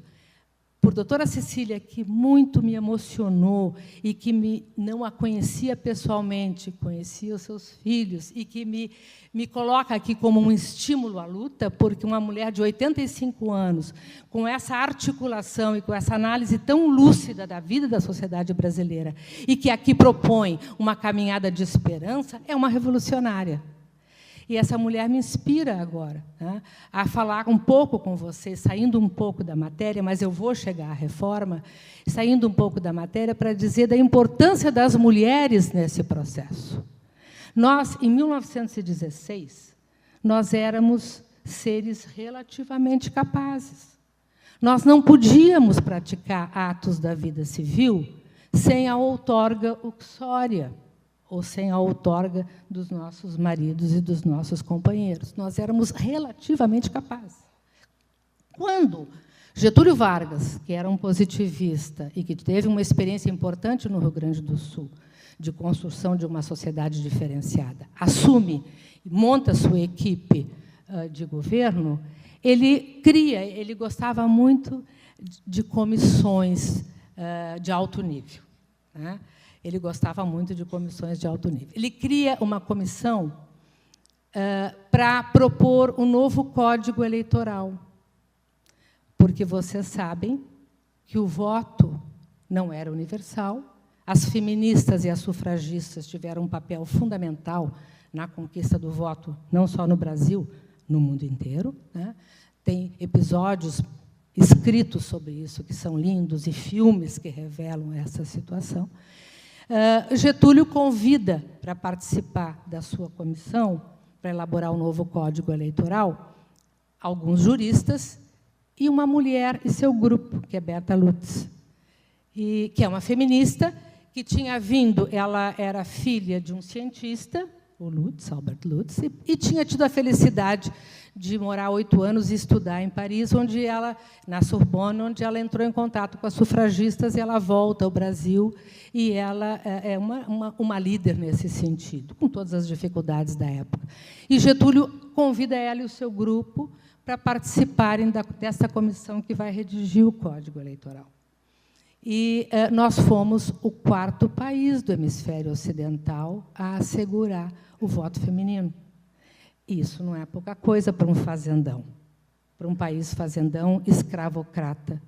por doutora Cecília, que muito me emocionou e que não a conhecia pessoalmente, conhecia os seus filhos, e que me coloca aqui como um estímulo à luta, porque uma mulher de 85 anos, com essa articulação e com essa análise tão lúcida da vida da sociedade brasileira, e que aqui propõe uma caminhada de esperança, é uma revolucionária. E essa mulher me inspira agora, né, a falar um pouco com vocês, saindo um pouco da matéria, mas eu vou chegar à reforma, saindo um pouco da matéria para dizer da importância das mulheres nesse processo. Nós, em 1916, nós éramos seres relativamente capazes. Nós não podíamos praticar atos da vida civil sem a outorga uxória, ou sem a outorga dos nossos maridos e dos nossos companheiros. Nós éramos relativamente capazes. Quando Getúlio Vargas, que era um positivista e que teve uma experiência importante no Rio Grande do Sul, de construção de uma sociedade diferenciada, assume e monta sua equipe de governo, ele gostava muito de comissões de alto nível, né? Ele gostava muito de comissões de alto nível. Ele cria uma comissão para propor um novo Código Eleitoral, porque vocês sabem que o voto não era universal, as feministas e as sufragistas tiveram um papel fundamental na conquista do voto, não só no Brasil, no mundo inteiro, né? Tem episódios escritos sobre isso, que são lindos, e filmes que revelam essa situação. Getúlio convida para participar da sua comissão, para elaborar o novo Código Eleitoral, alguns juristas e uma mulher e seu grupo, que é Berta Lutz, que é uma feminista, que tinha vindo, ela era filha de um cientista, o Lutz, Albert Lutz, e tinha tido a felicidade de morar 8 anos e estudar em Paris, onde ela, na Sorbonne, onde ela entrou em contato com as sufragistas, e ela volta ao Brasil, e ela é uma líder nesse sentido, com todas as dificuldades da época. E Getúlio convida ela e o seu grupo para participarem dessa comissão que vai redigir o Código Eleitoral. E nós fomos o 4º país do hemisfério ocidental a assegurar o voto feminino. Isso não é pouca coisa para um fazendão, para um país fazendão escravocrata,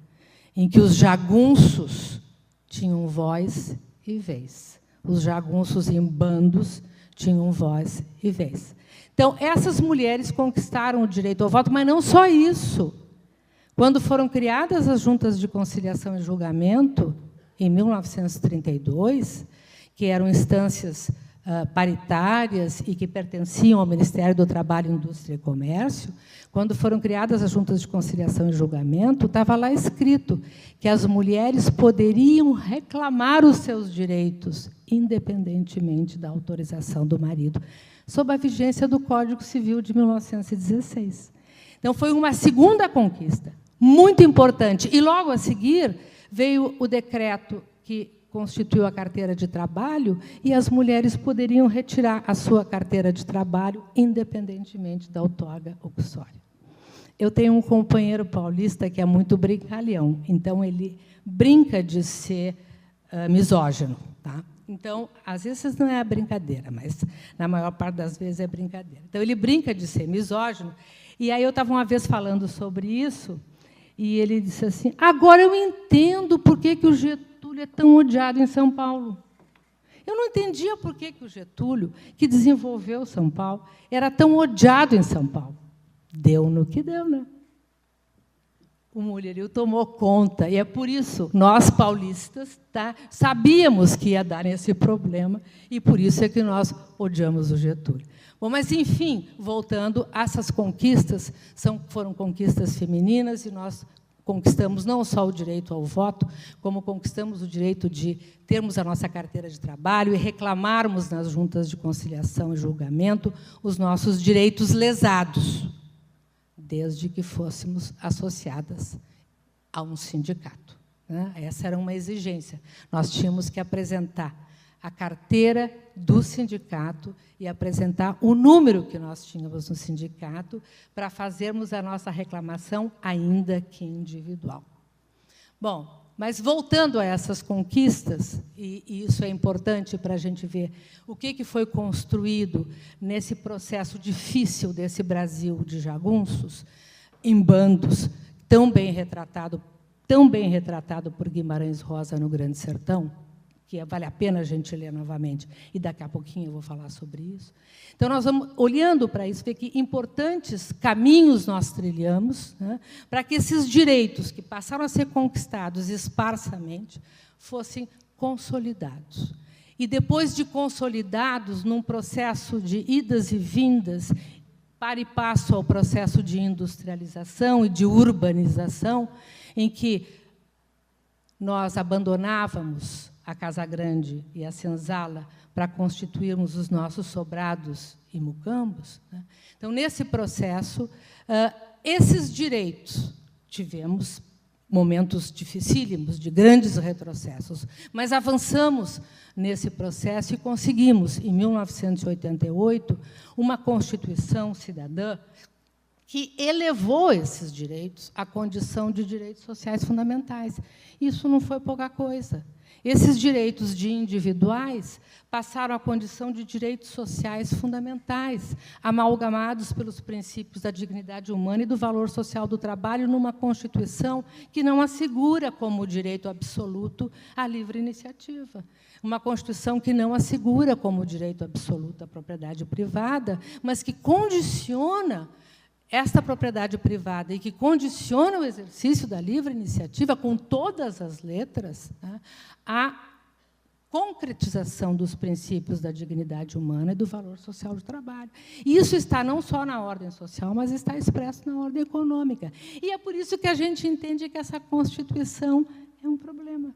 em que os jagunços tinham voz e vez. Os jagunços em bandos tinham voz e vez. Então, essas mulheres conquistaram o direito ao voto, mas não só isso. Quando foram criadas as juntas de conciliação e julgamento, em 1932, que eram instâncias paritárias e que pertenciam ao Ministério do Trabalho, Indústria e Comércio, quando foram criadas as juntas de conciliação e julgamento, estava lá escrito que as mulheres poderiam reclamar os seus direitos, independentemente da autorização do marido, sob a vigência do Código Civil de 1916. Então, foi uma segunda conquista, muito importante. E, logo a seguir, veio o decreto que constituiu a carteira de trabalho, e as mulheres poderiam retirar a sua carteira de trabalho, independentemente da outorga uxória. Eu tenho um companheiro paulista que é muito brincalhão, então ele brinca de ser misógino, tá? Então, às vezes não é brincadeira, mas na maior parte das vezes é brincadeira. Então, ele brinca de ser misógino, e aí eu estava uma vez falando sobre isso, e ele disse assim: agora eu entendo por que o Getúlio é tão odiado em São Paulo. Eu não entendia por que o Getúlio, que desenvolveu São Paulo, era tão odiado em São Paulo. Deu no que deu, né? O mulherio tomou conta, e é por isso nós, paulistas, sabíamos que ia dar esse problema, e por isso é que nós odiamos o Getúlio. Bom, mas, enfim, voltando, essas conquistas foram conquistas femininas, e nós conquistamos não só o direito ao voto, como conquistamos o direito de termos a nossa carteira de trabalho e reclamarmos nas juntas de conciliação e julgamento os nossos direitos lesados, desde que fôssemos associadas a um sindicato, né? Essa era uma exigência. Nós tínhamos que apresentar a carteira do sindicato e apresentar o número que nós tínhamos no sindicato para fazermos a nossa reclamação, ainda que individual. Bom, mas voltando a essas conquistas, e isso é importante para a gente ver o que foi construído nesse processo difícil desse Brasil de jagunços, em bandos, tão bem retratado por Guimarães Rosa no Grande Sertão, que vale a pena a gente ler novamente, e daqui a pouquinho eu vou falar sobre isso. Então, nós vamos, olhando para isso, ver que importantes caminhos nós trilhamos, né, para que esses direitos que passaram a ser conquistados esparsamente fossem consolidados. E, depois de consolidados, num processo de idas e vindas, para e passo ao processo de industrialização e de urbanização, em que nós abandonávamos a Casa Grande e a senzala para constituirmos os nossos sobrados e mucambos, né? Então, nesse processo, esses direitos, tivemos momentos dificílimos, de grandes retrocessos, mas avançamos nesse processo e conseguimos, em 1988, uma Constituição cidadã que elevou esses direitos à condição de direitos sociais fundamentais. Isso não foi pouca coisa. Esses direitos individuais passaram à condição de direitos sociais fundamentais, amalgamados pelos princípios da dignidade humana e do valor social do trabalho, numa Constituição que não assegura como direito absoluto a livre iniciativa. Uma Constituição que não assegura como direito absoluto a propriedade privada, mas que condiciona esta propriedade privada e que condiciona o exercício da livre iniciativa, com todas as letras, né, a concretização dos princípios da dignidade humana e do valor social do trabalho. E isso está não só na ordem social, mas está expresso na ordem econômica. E é por isso que a gente entende que essa Constituição é um problema.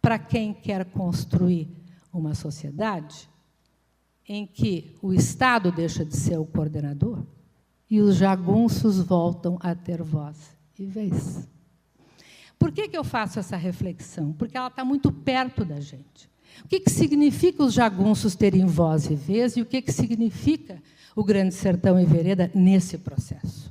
Para quem quer construir uma sociedade em que o Estado deixa de ser o coordenador, e os jagunços voltam a ter voz e vez. Por que eu faço essa reflexão? Porque ela está muito perto da gente. O que significa os jagunços terem voz e vez e o que significa o Grande Sertão e Vereda nesse processo?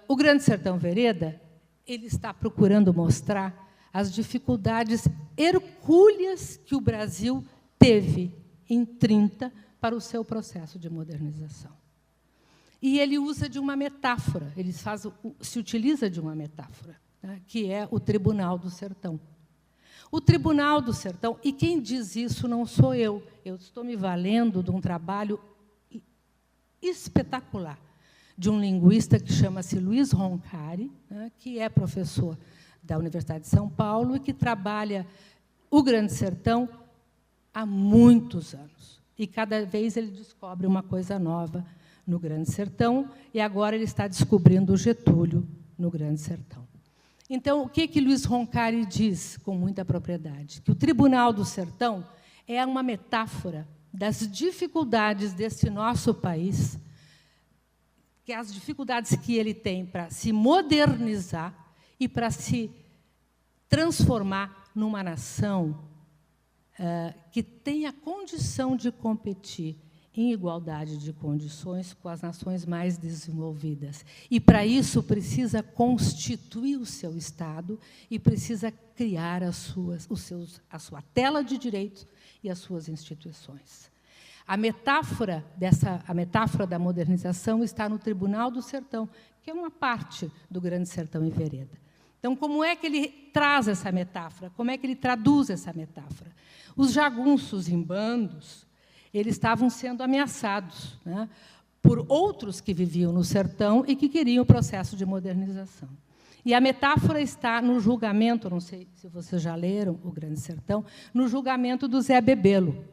O Grande Sertão Vereda ele está procurando mostrar as dificuldades hercúleas que o Brasil teve em 30 para o seu processo de modernização. E ele usa de uma metáfora, ele se utiliza de uma metáfora, né, que é o Tribunal do Sertão. O Tribunal do Sertão, e quem diz isso não sou eu estou me valendo de um trabalho espetacular de um linguista que chama-se Luiz Roncari, né, que é professor da Universidade de São Paulo e que trabalha o Grande Sertão há muitos anos. E, cada vez, ele descobre uma coisa nova no Grande Sertão, e agora ele está descobrindo o Getúlio no Grande Sertão. Então, o que Luiz Roncari diz com muita propriedade? Que o Tribunal do Sertão é uma metáfora das dificuldades desse nosso país, que as dificuldades que ele tem para se modernizar e para se transformar numa nação que tenha a condição de competir em igualdade de condições com as nações mais desenvolvidas. E, para isso, precisa constituir o seu Estado e precisa criar a sua tela de direitos e as suas instituições. A metáfora da modernização está no Tribunal do Sertão, que é uma parte do Grande Sertão e Vereda. Então, como é que ele traz essa metáfora? Como é que ele traduz essa metáfora? Os jagunços em bandos, eles estavam sendo ameaçados, né, por outros que viviam no sertão e que queriam o processo de modernização. E a metáfora está no julgamento, não sei se vocês já leram O Grande Sertão, no julgamento do Zé Bebelo.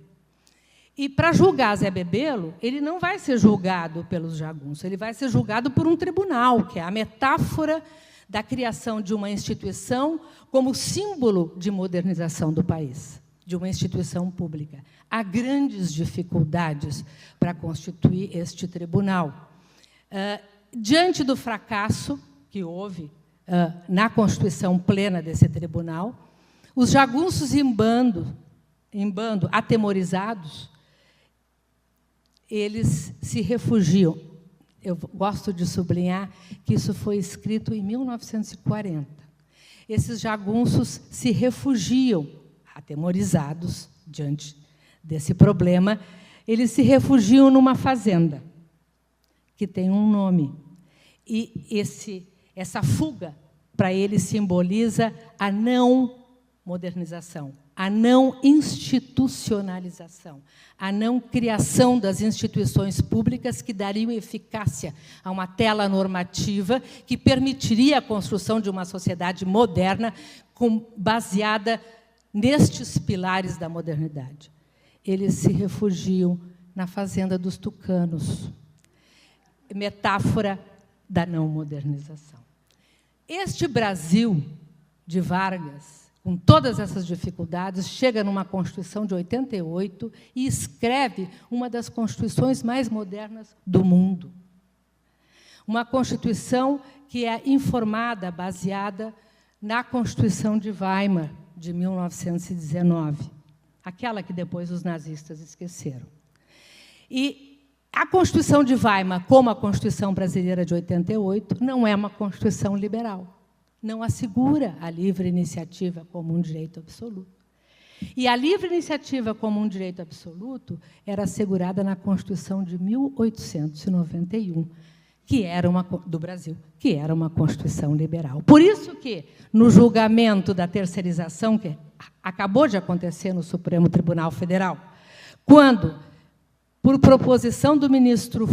E, para julgar Zé Bebelo, ele não vai ser julgado pelos jagunços, ele vai ser julgado por um tribunal, que é a metáfora da criação de uma instituição como símbolo de modernização do país, de uma instituição pública. Há grandes dificuldades para constituir este tribunal. Diante do fracasso que houve na constituição plena desse tribunal, os jagunços em bando, atemorizados, eles se refugiam. Eu gosto de sublinhar que isso foi escrito em 1940. esses jagunços se refugiam, atemorizados diante desse problema, eles se refugiam numa fazenda, que tem um nome. E essa fuga, para eles, simboliza a não modernização, a não institucionalização, a não criação das instituições públicas que dariam eficácia a uma tela normativa que permitiria a construção de uma sociedade moderna baseada nestes pilares da modernidade. Eles se refugiam na fazenda dos tucanos, metáfora da não modernização. Este Brasil de Vargas, com todas essas dificuldades, chega numa Constituição de 88 e escreve uma das constituições mais modernas do mundo. Uma Constituição que é informada, baseada na Constituição de Weimar, de 1919, aquela que depois os nazistas esqueceram. E a Constituição de Weimar, como a Constituição brasileira de 88, não é uma Constituição liberal. Não assegura a livre iniciativa como um direito absoluto. E a livre iniciativa como um direito absoluto era assegurada na Constituição de 1891, do Brasil, que era uma Constituição liberal. Por isso que, no julgamento da terceirização, que acabou de acontecer no Supremo Tribunal Federal, quando, por proposição do ministro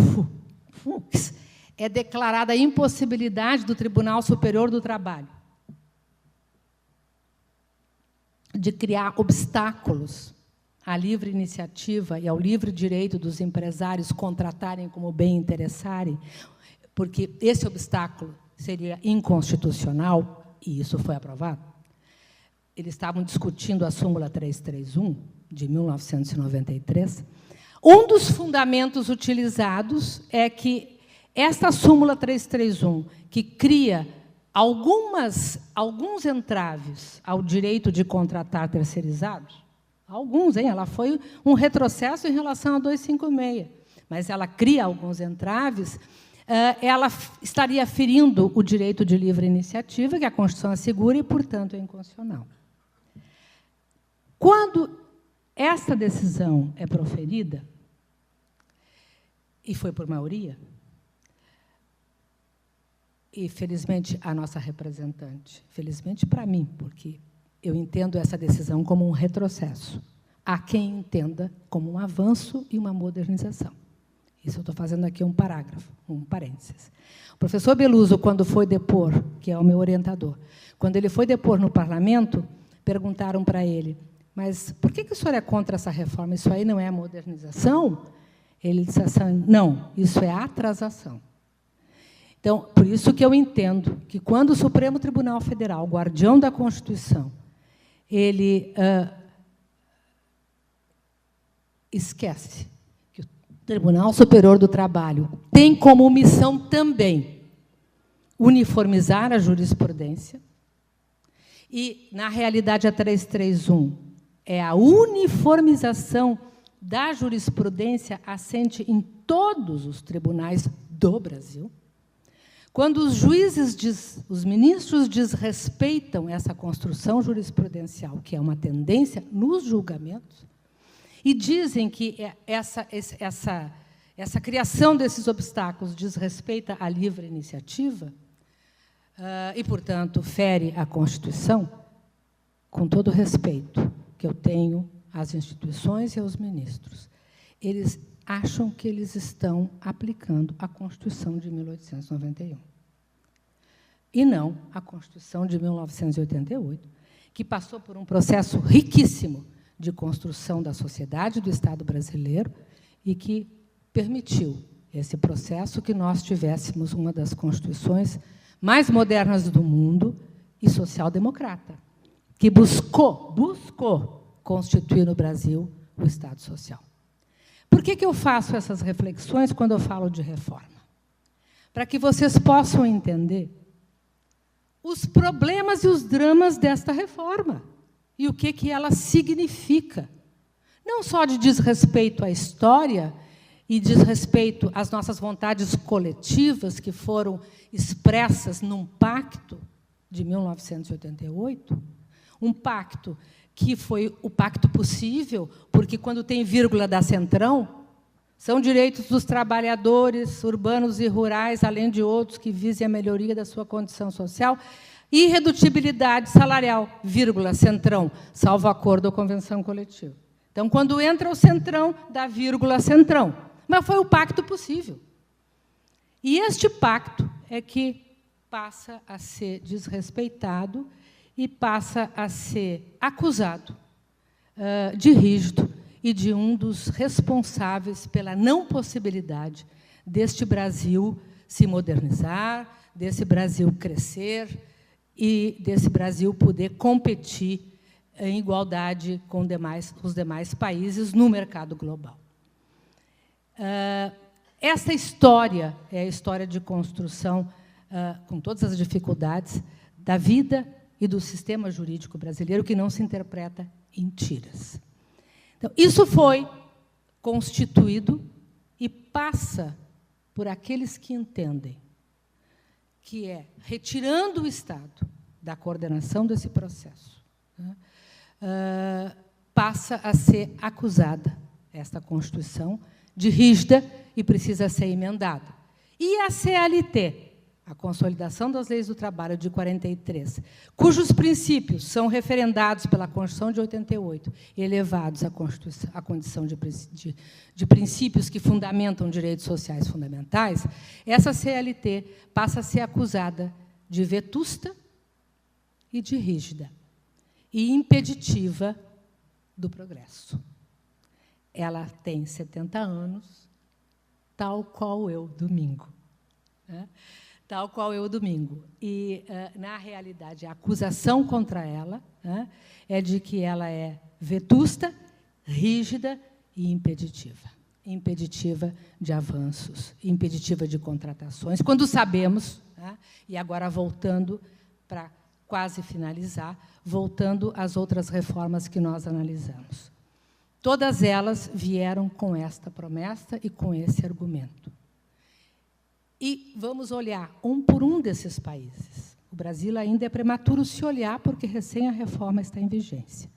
Fux, é declarada a impossibilidade do Tribunal Superior do Trabalho de criar obstáculos à livre iniciativa e ao livre direito dos empresários contratarem como bem interessarem, porque esse obstáculo seria inconstitucional, e isso foi aprovado. Eles estavam discutindo a súmula 331, de 1993. Um dos fundamentos utilizados é que esta súmula 331, que cria alguns entraves ao direito de contratar terceirizados, alguns, hein? Ela foi um retrocesso em relação a 256, mas ela cria alguns entraves, ela estaria ferindo o direito de livre iniciativa, que a Constituição assegura, e, portanto, é inconstitucional. Quando esta decisão é proferida, e foi por maioria, e, felizmente, a nossa representante, felizmente para mim, porque eu entendo essa decisão como um retrocesso, há quem entenda como um avanço e uma modernização. Isso eu estou fazendo aqui um parágrafo, um parênteses. O professor Beluso, quando foi depor, que é o meu orientador, quando ele foi depor no parlamento, perguntaram para ele, mas por que o senhor é contra essa reforma? Isso aí não é modernização? Ele disse assim, não, isso é atrasação. Então, por isso que eu entendo que, quando o Supremo Tribunal Federal, o guardião da Constituição, ele esquece que o Tribunal Superior do Trabalho tem como missão também uniformizar a jurisprudência, e, na realidade, a 331 é a uniformização da jurisprudência assente em todos os tribunais do Brasil. Quando os juízes, os ministros desrespeitam essa construção jurisprudencial, que é uma tendência nos julgamentos, e dizem que essa criação desses obstáculos desrespeita a livre iniciativa e, portanto, fere a Constituição, com todo o respeito que eu tenho às instituições e aos ministros, eles acham que eles estão aplicando a Constituição de 1891. E não a Constituição de 1988, que passou por um processo riquíssimo de construção da sociedade do Estado brasileiro e que permitiu esse processo, que nós tivéssemos uma das constituições mais modernas do mundo e social-democrata, que buscou constituir no Brasil o Estado Social. Por que eu faço essas reflexões quando eu falo de reforma? Para que vocês possam entender os problemas e os dramas desta reforma e o que ela significa. Não só de desrespeito à história e desrespeito às nossas vontades coletivas que foram expressas num pacto de 1988, um pacto que foi o pacto possível, porque, quando tem vírgula da centrão, são direitos dos trabalhadores urbanos e rurais, além de outros que visem a melhoria da sua condição social, irredutibilidade salarial, vírgula, centrão, salvo acordo ou convenção coletiva. Então, quando entra o centrão, dá vírgula, centrão. Mas foi o pacto possível. E este pacto é que passa a ser desrespeitado e passa a ser acusado de rígido e de um dos responsáveis pela não possibilidade deste Brasil se modernizar, desse Brasil crescer e desse Brasil poder competir em igualdade com os demais países no mercado global. Esta história é a história de construção, com todas as dificuldades, da vida e do sistema jurídico brasileiro, que não se interpreta em tiras. Então, isso foi constituído e passa por aqueles que entendem que é retirando o Estado da coordenação desse processo, né, passa a ser acusada esta Constituição de rígida e precisa ser emendada. E a CLT, a Consolidação das Leis do Trabalho de 43, cujos princípios são referendados pela Constituição de 88 e elevados à condição de princípios que fundamentam direitos sociais fundamentais, essa CLT passa a ser acusada de vetusta e de rígida e impeditiva do progresso. Ela tem 70 anos, tal qual eu, domingo. Né? Tal qual eu, domingo. E, na realidade, a acusação contra ela, né, é de que ela é vetusta, rígida e impeditiva. Impeditiva de avanços, impeditiva de contratações, quando sabemos, né, e agora voltando para quase finalizar, voltando às outras reformas que nós analisamos. Todas elas vieram com esta promessa e com esse argumento. E vamos olhar um por um desses países. O Brasil ainda é prematuro se olhar, porque recém a reforma está em vigência.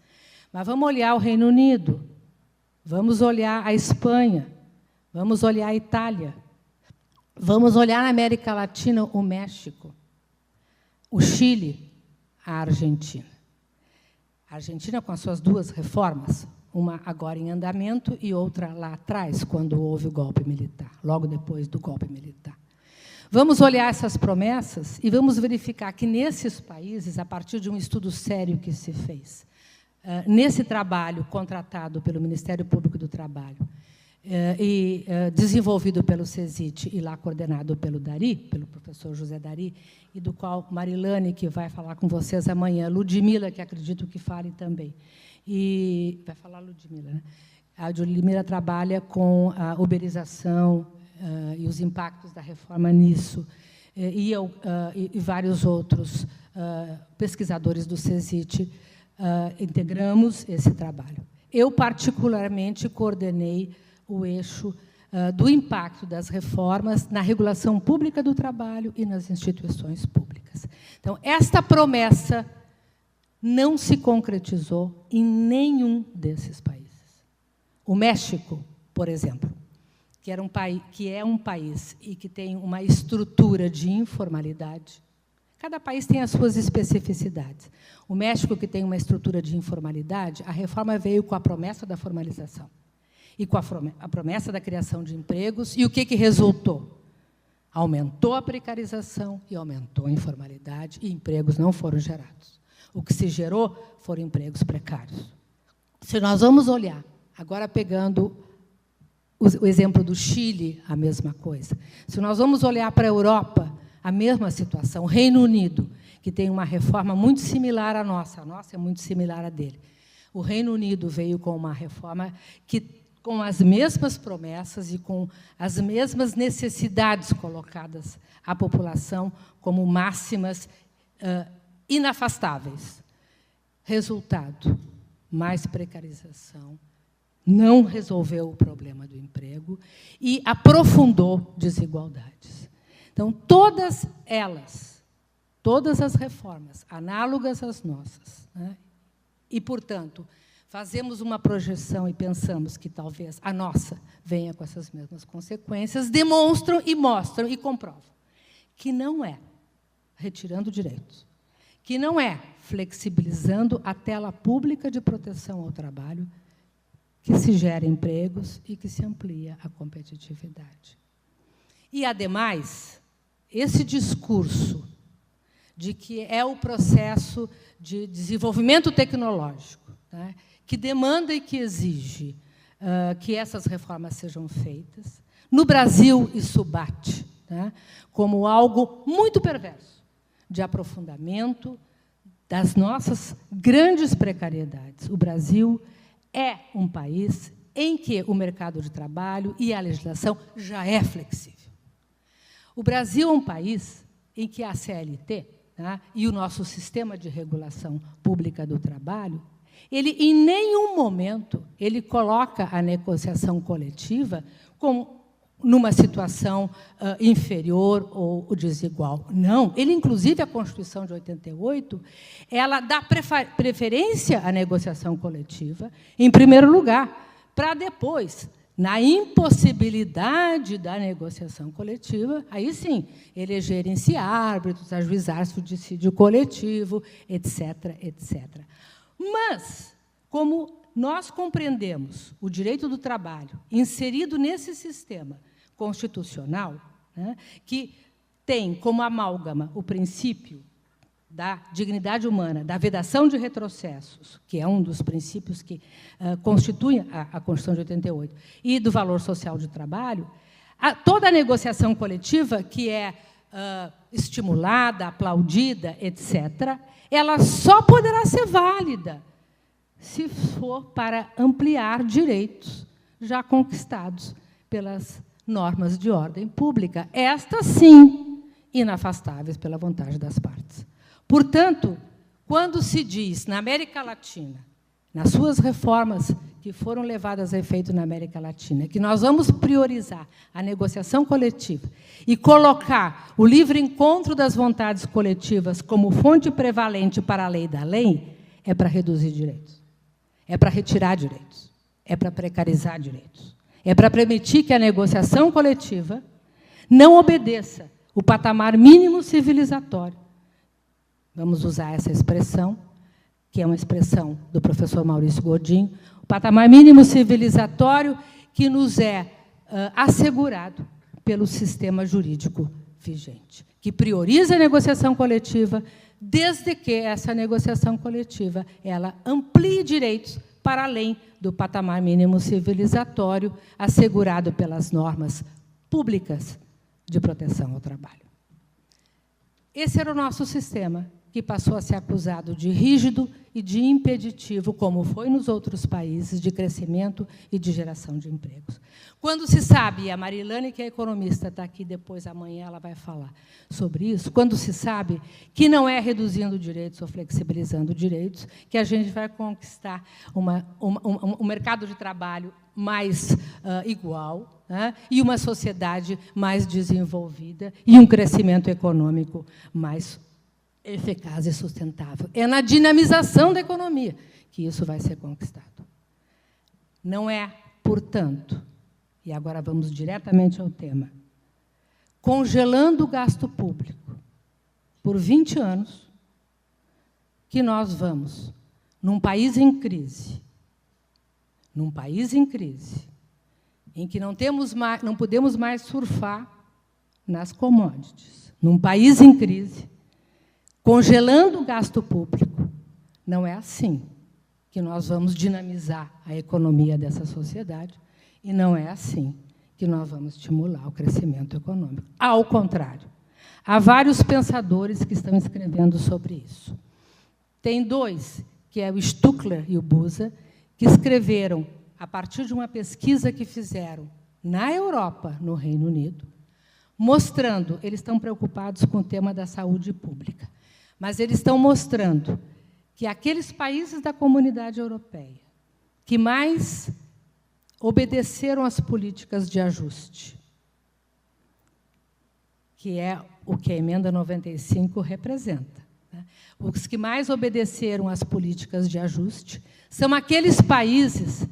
Mas vamos olhar o Reino Unido, vamos olhar a Espanha, vamos olhar a Itália, vamos olhar na América Latina o México, o Chile, a Argentina. A Argentina com as suas duas reformas, uma agora em andamento e outra lá atrás, quando houve o golpe militar, logo depois do golpe militar. Vamos olhar essas promessas e vamos verificar que, nesses países, a partir de um estudo sério que se fez, nesse trabalho contratado pelo Ministério Público do Trabalho e desenvolvido pelo CESIT e lá coordenado pelo Dari, pelo professor José Dari, e do qual Marilane, que vai falar com vocês amanhã, Ludmila, que acredito que fale também, e vai falar Ludmila, né? A Ludmila trabalha com a uberização e os impactos da reforma nisso, e vários outros pesquisadores do CESIT integramos esse trabalho. Eu, particularmente, coordenei o eixo do impacto das reformas na regulação pública do trabalho e nas instituições públicas. Então, esta promessa não se concretizou em nenhum desses países. O México, por exemplo, que é um país e que tem uma estrutura de informalidade. Cada país tem as suas especificidades. O México, que tem uma estrutura de informalidade, a reforma veio com a promessa da formalização e com a promessa da criação de empregos. E o que resultou? Aumentou a precarização e aumentou a informalidade, e empregos não foram gerados. O que se gerou foram empregos precários. Se nós vamos olhar, agora pegando o exemplo do Chile, a mesma coisa. Se nós vamos olhar para a Europa, a mesma situação. O Reino Unido, que tem uma reforma muito similar à nossa é muito similar à dele. O Reino Unido veio com uma reforma que, com as mesmas promessas e com as mesmas necessidades colocadas à população como máximas inafastáveis. Resultado, mais precarização, não resolveu o problema do emprego e aprofundou desigualdades. Então, todas elas todas as reformas análogas às nossas, né? E, portanto, fazemos uma projeção e pensamos que talvez a nossa venha com essas mesmas consequências, demonstram e mostram e comprovam que não é retirando direitos, que não é flexibilizando a tela pública de proteção ao trabalho que se gera empregos e que se amplia a competitividade. E, ademais, esse discurso de que é o processo de desenvolvimento tecnológico, né, que demanda e que exige que essas reformas sejam feitas, no Brasil isso bate, né, como algo muito perverso de aprofundamento das nossas grandes precariedades. O Brasil é um país em que o mercado de trabalho e a legislação já é flexível. O Brasil é um país em que a CLT, tá, e o nosso sistema de regulação pública do trabalho, ele, em nenhum momento, ele coloca a negociação coletiva como numa situação inferior ou desigual. Não. Ele, inclusive, a Constituição de 88, ela dá preferência à negociação coletiva, em primeiro lugar, para depois, na impossibilidade da negociação coletiva, aí sim, elegerem-se árbitros, ajuizar-se o dissídio coletivo, etc., etc. Mas, como nós compreendemos o direito do trabalho inserido nesse sistema constitucional, né, que tem como amálgama o princípio da dignidade humana, da vedação de retrocessos, que é um dos princípios que constituem a Constituição de 88, e do valor social de trabalho, toda a negociação coletiva que é estimulada, aplaudida, etc., ela só poderá ser válida se for para ampliar direitos já conquistados pelas normas de ordem pública, estas sim, inafastáveis pela vontade das partes. Portanto, quando se diz na América Latina, nas suas reformas que foram levadas a efeito na América Latina, que nós vamos priorizar a negociação coletiva e colocar o livre encontro das vontades coletivas como fonte prevalente para a lei da lei, é para reduzir direitos, é para retirar direitos, é para precarizar direitos. É para permitir que a negociação coletiva não obedeça o patamar mínimo civilizatório. Vamos usar essa expressão, que é uma expressão do professor Maurício Godinho, o patamar mínimo civilizatório que nos é assegurado pelo sistema jurídico vigente, que prioriza a negociação coletiva, desde que essa negociação coletiva ela amplie direitos para além do patamar mínimo civilizatório assegurado pelas normas públicas de proteção ao trabalho. Esse era o nosso sistema, que passou a ser acusado de rígido e de impeditivo, como foi nos outros países, de crescimento e de geração de empregos. Quando se sabe, e a Marilane, que é economista, está aqui depois, amanhã ela vai falar sobre isso, quando se sabe que não é reduzindo direitos ou flexibilizando direitos que a gente vai conquistar um mercado de trabalho mais igual, né, e uma sociedade mais desenvolvida e um crescimento econômico mais eficaz e sustentável. É na dinamização da economia que isso vai ser conquistado. Não é, portanto, e agora vamos diretamente ao tema, congelando o gasto público por 20 anos, que nós vamos, num país em crise, em que não podemos mais surfar nas commodities, num país em crise, congelando o gasto público, não é assim que nós vamos dinamizar a economia dessa sociedade e não é assim que nós vamos estimular o crescimento econômico. Ao contrário, há vários pensadores que estão escrevendo sobre isso. Tem dois, que é o Stuckler e o Busa, que escreveram, a partir de uma pesquisa que fizeram na Europa, no Reino Unido, mostrando, eles estão preocupados com o tema da saúde pública, mas eles estão mostrando que aqueles países da comunidade europeia que mais obedeceram às políticas de ajuste, que é o que a Emenda 95 representa. Os que mais obedeceram às políticas de ajuste são aqueles países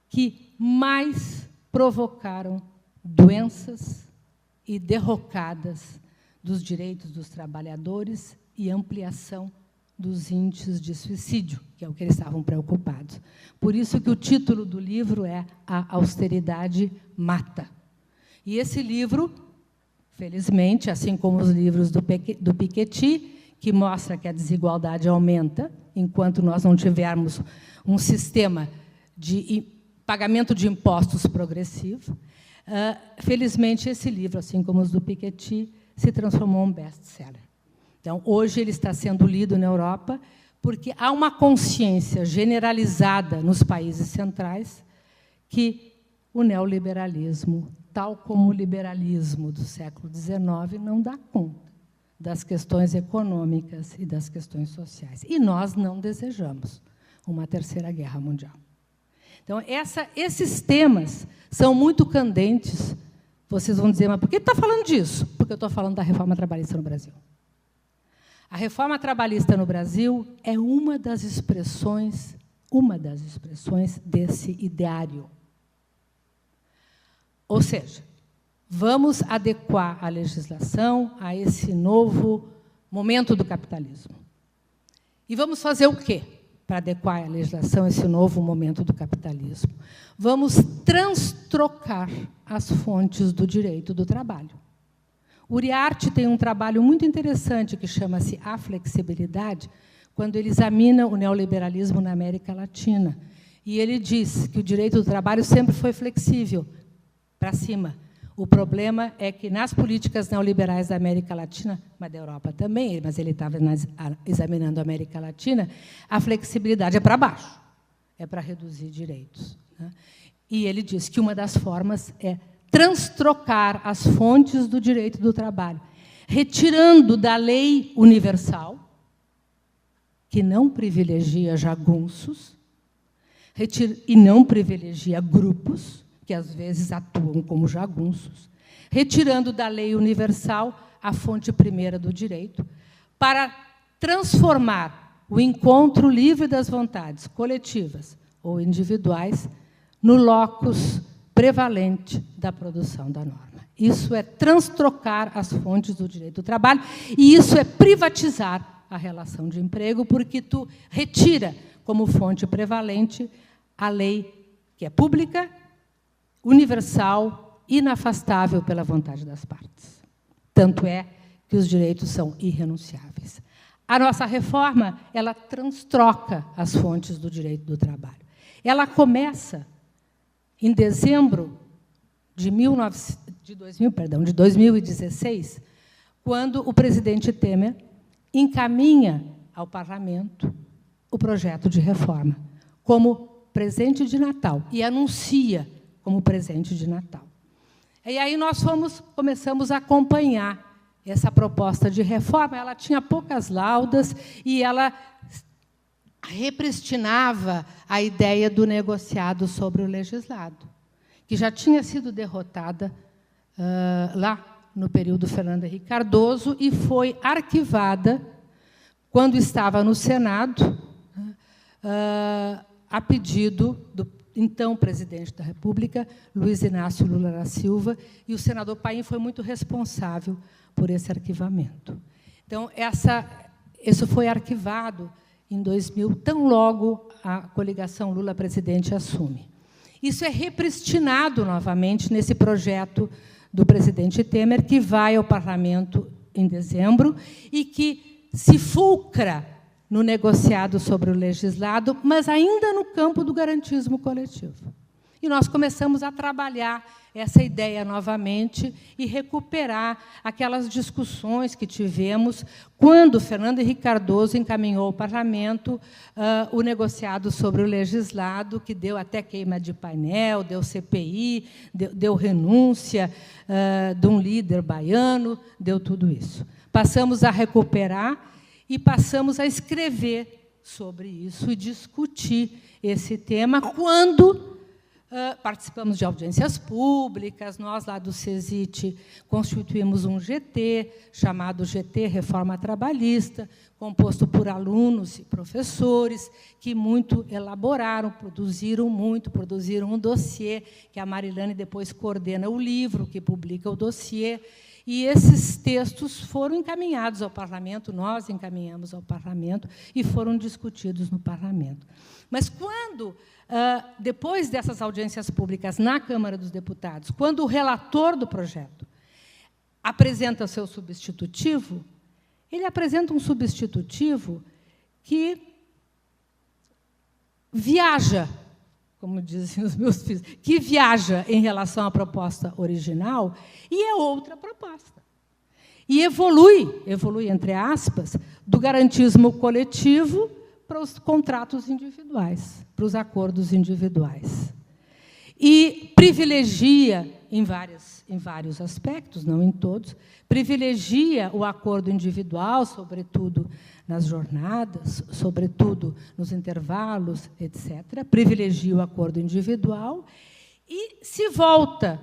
que mais provocaram doenças e derrocadas dos direitos dos trabalhadores e ampliação dos índices de suicídio, que é o que eles estavam preocupados. Por isso que o título do livro é A Austeridade Mata. E esse livro, felizmente, assim como os livros do Piketty, que mostra que a desigualdade aumenta, enquanto nós não tivermos um sistema de pagamento de impostos progressivo, felizmente, esse livro, assim como os do Piketty, se transformou em um best-seller. Então, hoje ele está sendo lido na Europa, porque há uma consciência generalizada nos países centrais que o neoliberalismo, tal como o liberalismo do século XIX, não dá conta das questões econômicas e das questões sociais. E nós não desejamos uma terceira guerra mundial. Então, esses temas são muito candentes. Vocês vão dizer, mas por que está falando disso? Porque eu estou falando da reforma trabalhista no Brasil. A reforma trabalhista no Brasil é uma das expressões desse ideário. Ou seja, vamos adequar a legislação a esse novo momento do capitalismo. E vamos fazer o quê para adequar a legislação a esse novo momento do capitalismo? Vamos transtrocar as fontes do direito do trabalho. Uriarte tem um trabalho muito interessante que chama-se A Flexibilidade, quando ele examina o neoliberalismo na América Latina. E ele diz que o direito do trabalho sempre foi flexível, para cima. O problema é que, nas políticas neoliberais da América Latina, mas da Europa também, mas ele estava examinando a América Latina, a flexibilidade é para baixo, é para reduzir direitos. E ele diz que uma das formas é transtrocar as fontes do direito do trabalho, retirando da lei universal, que não privilegia jagunços, e não privilegia grupos, que às vezes atuam como jagunços, retirando da lei universal a fonte primeira do direito, para transformar o encontro livre das vontades coletivas ou individuais no locus prevalente da produção da norma. Isso é transtrocar as fontes do direito do trabalho, e isso é privatizar a relação de emprego, porque tu retira como fonte prevalente a lei que é pública, universal, inafastável pela vontade das partes. Tanto é que os direitos são irrenunciáveis. A nossa reforma, ela transtroca as fontes do direito do trabalho. Ela começa em dezembro de 2016, quando o presidente Temer encaminha ao parlamento o projeto de reforma como presente de Natal e anuncia como presente de Natal. E aí nós começamos a acompanhar essa proposta de reforma. Ela tinha poucas laudas e ela repristinava a ideia do negociado sobre o legislado, que já tinha sido derrotada lá no período Fernando Henrique Cardoso e foi arquivada quando estava no Senado, a pedido do então presidente da República, Luiz Inácio Lula da Silva, e o senador Paim foi muito responsável por esse arquivamento. Então, isso foi arquivado em 2000, tão logo a coligação Lula-presidente assume. Isso é repristinado novamente nesse projeto do presidente Temer, que vai ao parlamento em dezembro e que se fulcra no negociado sobre o legislado, mas ainda no campo do garantismo coletivo. E nós começamos a trabalhar essa ideia novamente e recuperar aquelas discussões que tivemos quando Fernando Henrique Cardoso encaminhou ao parlamento o negociado sobre o legislado, que deu até queima de painel, deu CPI, deu renúncia de um líder baiano, deu tudo isso. Passamos a recuperar e passamos a escrever sobre isso e discutir esse tema quando Participamos de audiências públicas, nós lá do CESIT constituímos um GT, chamado GT Reforma Trabalhista, composto por alunos e professores, que muito elaboraram, produziram um dossiê, que a Marilane depois coordena o livro, que publica o dossiê, e esses textos foram encaminhados ao Parlamento, nós encaminhamos ao Parlamento, e foram discutidos no Parlamento. Mas quando, depois dessas audiências públicas na Câmara dos Deputados, quando o relator do projeto apresenta o seu substitutivo, ele apresenta um substitutivo que viaja, como dizem os meus filhos, que viaja em relação à proposta original, e é outra proposta. E evolui, entre aspas, do garantismo coletivo para os contratos individuais, para os acordos individuais. E privilegia, em vários aspectos, não em todos, privilegia o acordo individual, sobretudo nas jornadas, sobretudo nos intervalos, etc. Privilegia o acordo individual e se volta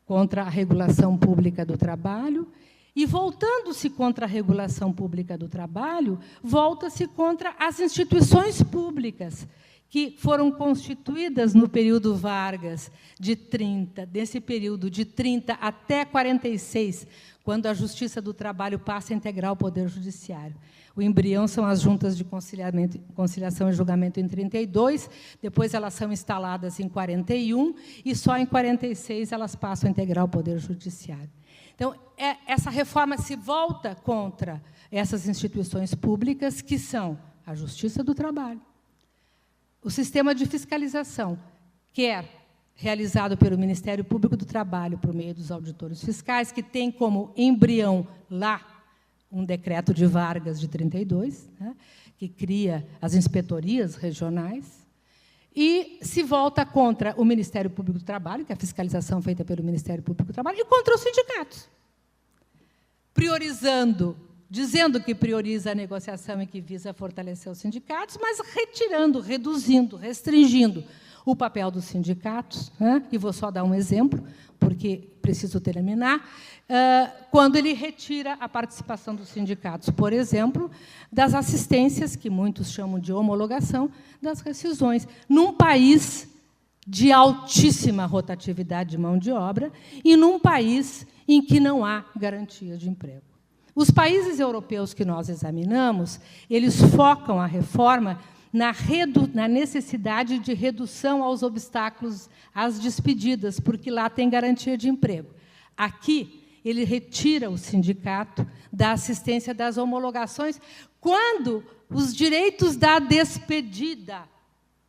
contra a regulação pública do trabalho, e, voltando-se contra a regulação pública do trabalho, volta-se contra as instituições públicas, que foram constituídas no período Vargas, desse período de 30 até 46, quando a Justiça do Trabalho passa a integrar o Poder Judiciário. O embrião são as juntas de conciliação e julgamento em 32, depois elas são instaladas em 41, e só em 46 elas passam a integrar o Poder Judiciário. Então, essa reforma se volta contra essas instituições públicas, que são a Justiça do Trabalho, o sistema de fiscalização, quer realizado pelo Ministério Público do Trabalho, por meio dos auditores fiscais, que tem como embrião lá um decreto de Vargas de 32, né, que cria as inspetorias regionais, e se volta contra o Ministério Público do Trabalho, que é a fiscalização feita pelo Ministério Público do Trabalho, e contra os sindicatos, dizendo que prioriza a negociação e que visa fortalecer os sindicatos, mas retirando, reduzindo, restringindo o papel dos sindicatos, né? E vou só dar um exemplo, porque preciso terminar, quando ele retira a participação dos sindicatos, por exemplo, das assistências, que muitos chamam de homologação, das rescisões, num país de altíssima rotatividade de mão de obra e num país em que não há garantia de emprego. Os países europeus que nós examinamos, eles focam a reforma na necessidade de redução aos obstáculos às despedidas, porque lá tem garantia de emprego. Aqui, ele retira o sindicato da assistência das homologações, quando os direitos da despedida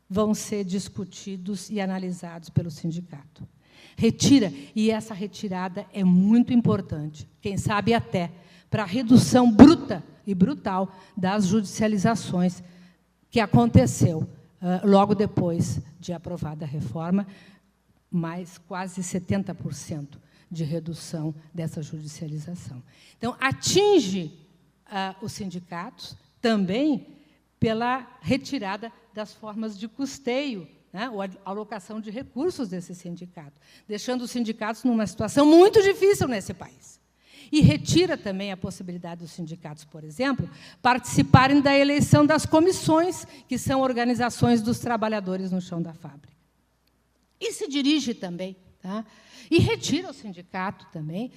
vão ser discutidos e analisados pelo sindicato. Retira, e essa retirada é muito importante, quem sabe até para a redução bruta e brutal das judicializações que aconteceu logo depois de aprovada a reforma, mais quase 70% de redução dessa judicialização. Então, atinge os sindicatos também pela retirada das formas de custeio, né, ou a alocação de recursos desse sindicato, deixando os sindicatos numa situação muito difícil nesse país. E retira também a possibilidade dos sindicatos, por exemplo, participarem da eleição das comissões, que são organizações dos trabalhadores no chão da fábrica. E se dirige também, tá? E retira o sindicato também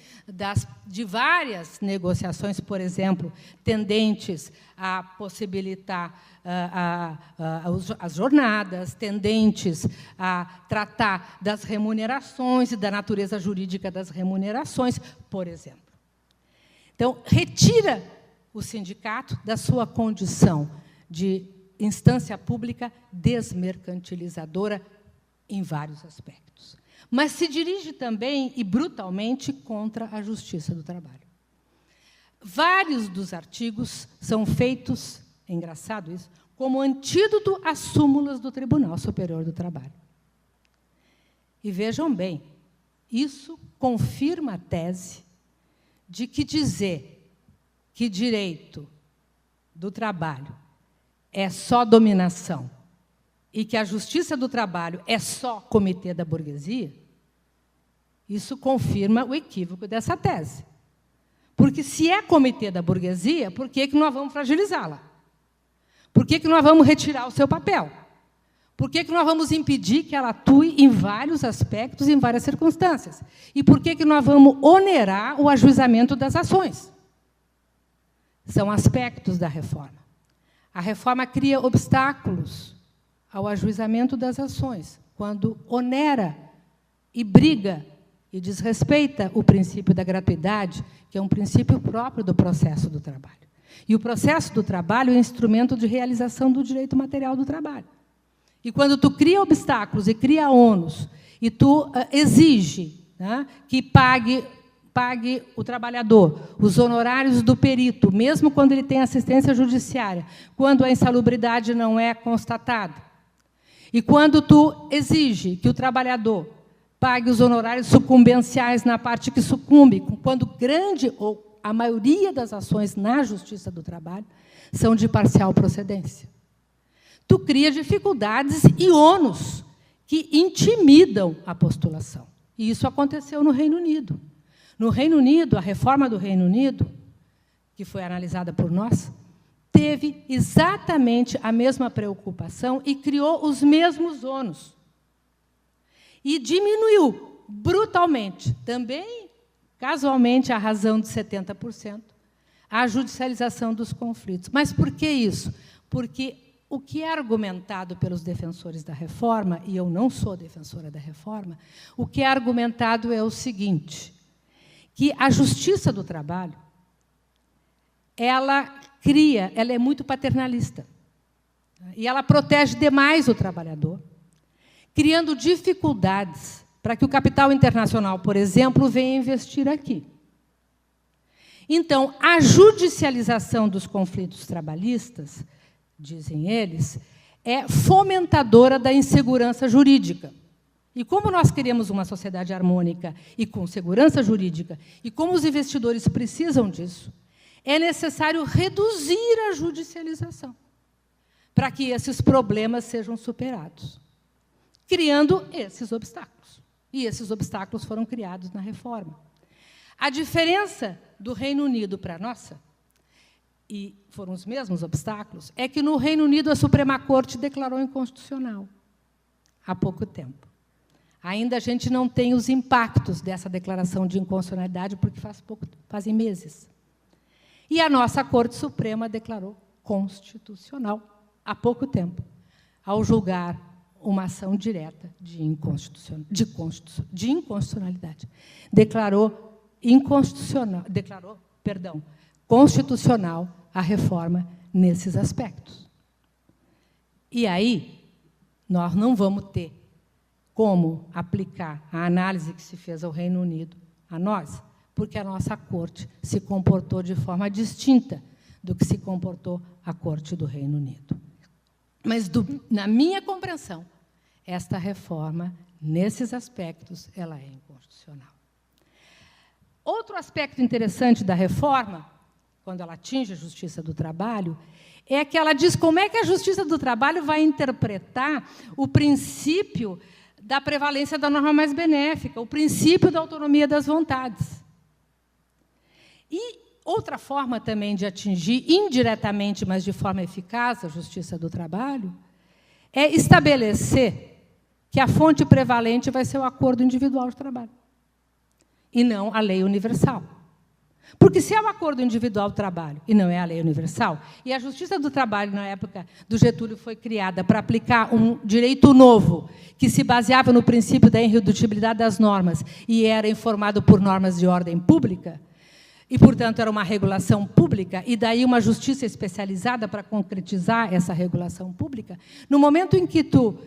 de várias negociações, por exemplo, tendentes a possibilitar as jornadas, tendentes a tratar das remunerações e da natureza jurídica das remunerações, por exemplo. Então, retira o sindicato da sua condição de instância pública desmercantilizadora em vários aspectos. Mas se dirige também, e brutalmente, contra a Justiça do Trabalho. Vários dos artigos são feitos, é engraçado isso, como antídoto às súmulas do Tribunal Superior do Trabalho. E vejam bem, isso confirma a tese de que dizer que direito do trabalho é só dominação e que a justiça do trabalho é só comitê da burguesia, isso confirma o equívoco dessa tese. Porque, se é comitê da burguesia, por que nós vamos fragilizá-la? Por que nós vamos retirar o seu papel? Por que nós vamos impedir que ela atue em vários aspectos, em várias circunstâncias? E por que nós vamos onerar o ajuizamento das ações? São aspectos da reforma. A reforma cria obstáculos ao ajuizamento das ações, quando onera e briga e desrespeita o princípio da gratuidade, que é um princípio próprio do processo do trabalho. E o processo do trabalho é um instrumento de realização do direito material do trabalho. E quando tu cria obstáculos e cria ônus, e tu exige, né, que pague o trabalhador os honorários do perito, mesmo quando ele tem assistência judiciária, quando a insalubridade não é constatada, e quando tu exige que o trabalhador pague os honorários sucumbenciais na parte que sucumbe, quando grande ou a maioria das ações na Justiça do Trabalho são de parcial procedência. Tu cria dificuldades e ônus que intimidam a postulação. E isso aconteceu no Reino Unido. No Reino Unido, a reforma do Reino Unido, que foi analisada por nós, teve exatamente a mesma preocupação e criou os mesmos ônus. E diminuiu brutalmente, também, casualmente, a razão de 70%, a judicialização dos conflitos. Mas por que isso? Porque o que é argumentado pelos defensores da reforma, e eu não sou defensora da reforma, o que é argumentado é o seguinte, que a justiça do trabalho, ela é muito paternalista, e ela protege demais o trabalhador, criando dificuldades para que o capital internacional, por exemplo, venha investir aqui. Então, a judicialização dos conflitos trabalhistas, dizem eles, é fomentadora da insegurança jurídica. E como nós queremos uma sociedade harmônica e com segurança jurídica, e como os investidores precisam disso, é necessário reduzir a judicialização para que esses problemas sejam superados, criando esses obstáculos. E esses obstáculos foram criados na reforma. A diferença do Reino Unido para a nossa, e foram os mesmos obstáculos, é que no Reino Unido a Suprema Corte declarou inconstitucional há pouco tempo. Ainda a gente não tem os impactos dessa declaração de inconstitucionalidade, porque fazem meses. E a nossa Corte Suprema declarou constitucional há pouco tempo, ao julgar uma ação direta de inconstitucionalidade. Declarou constitucional a reforma nesses aspectos. E aí, nós não vamos ter como aplicar a análise que se fez ao Reino Unido a nós, porque a nossa Corte se comportou de forma distinta do que se comportou a Corte do Reino Unido. Mas, na minha compreensão, esta reforma, nesses aspectos, ela é inconstitucional. Outro aspecto interessante da reforma, quando ela atinge a Justiça do Trabalho, é que ela diz como é que a Justiça do Trabalho vai interpretar o princípio da prevalência da norma mais benéfica, o princípio da autonomia das vontades. E outra forma também de atingir, indiretamente, mas de forma eficaz, a Justiça do Trabalho, é estabelecer que a fonte prevalente vai ser o acordo individual de trabalho, e não a lei universal. Porque se é o acordo individual do trabalho e não é a lei universal, e a Justiça do Trabalho, na época do Getúlio, foi criada para aplicar um direito novo, que se baseava no princípio da irredutibilidade das normas e era informado por normas de ordem pública, e, portanto, era uma regulação pública, e daí uma justiça especializada para concretizar essa regulação pública, no momento em que tu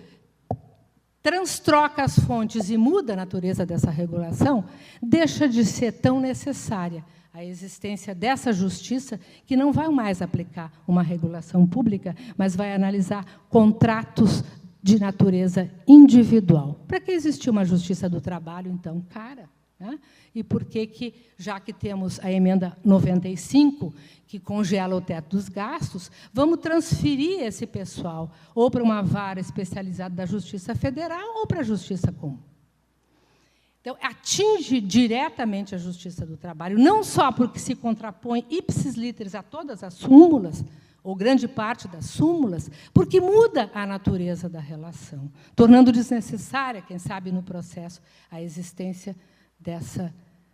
transtroca as fontes e muda a natureza dessa regulação, deixa de ser tão necessária a existência dessa justiça, que não vai mais aplicar uma regulação pública, mas vai analisar contratos de natureza individual. Para que existir uma Justiça do Trabalho, então? Cara, né? E por que, já que temos a emenda 95, que congela o teto dos gastos, vamos transferir esse pessoal ou para uma vara especializada da Justiça Federal ou para a Justiça Comum. Então, atinge diretamente a Justiça do Trabalho, não só porque se contrapõe ipsis literis a todas as súmulas, ou grande parte das súmulas, porque muda a natureza da relação, tornando desnecessária, quem sabe, no processo, a existência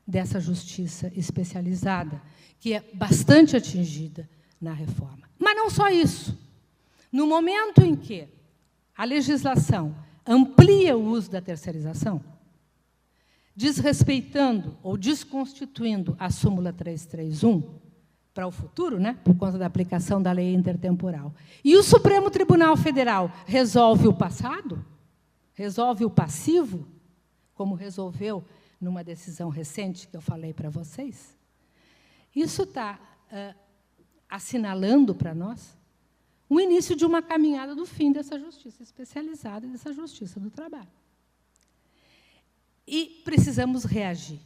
dessa justiça especializada, que é bastante atingida na reforma. Mas não só isso. No momento em que a legislação amplia o uso da terceirização, desrespeitando ou desconstituindo a súmula 331, para o futuro, né, por conta da aplicação da lei intertemporal. E o Supremo Tribunal Federal resolve o passado? Resolve o passivo? Como resolveu numa decisão recente que eu falei para vocês? Isso está assinalando para nós o início de uma caminhada do fim dessa justiça especializada e dessa justiça do trabalho. E precisamos reagir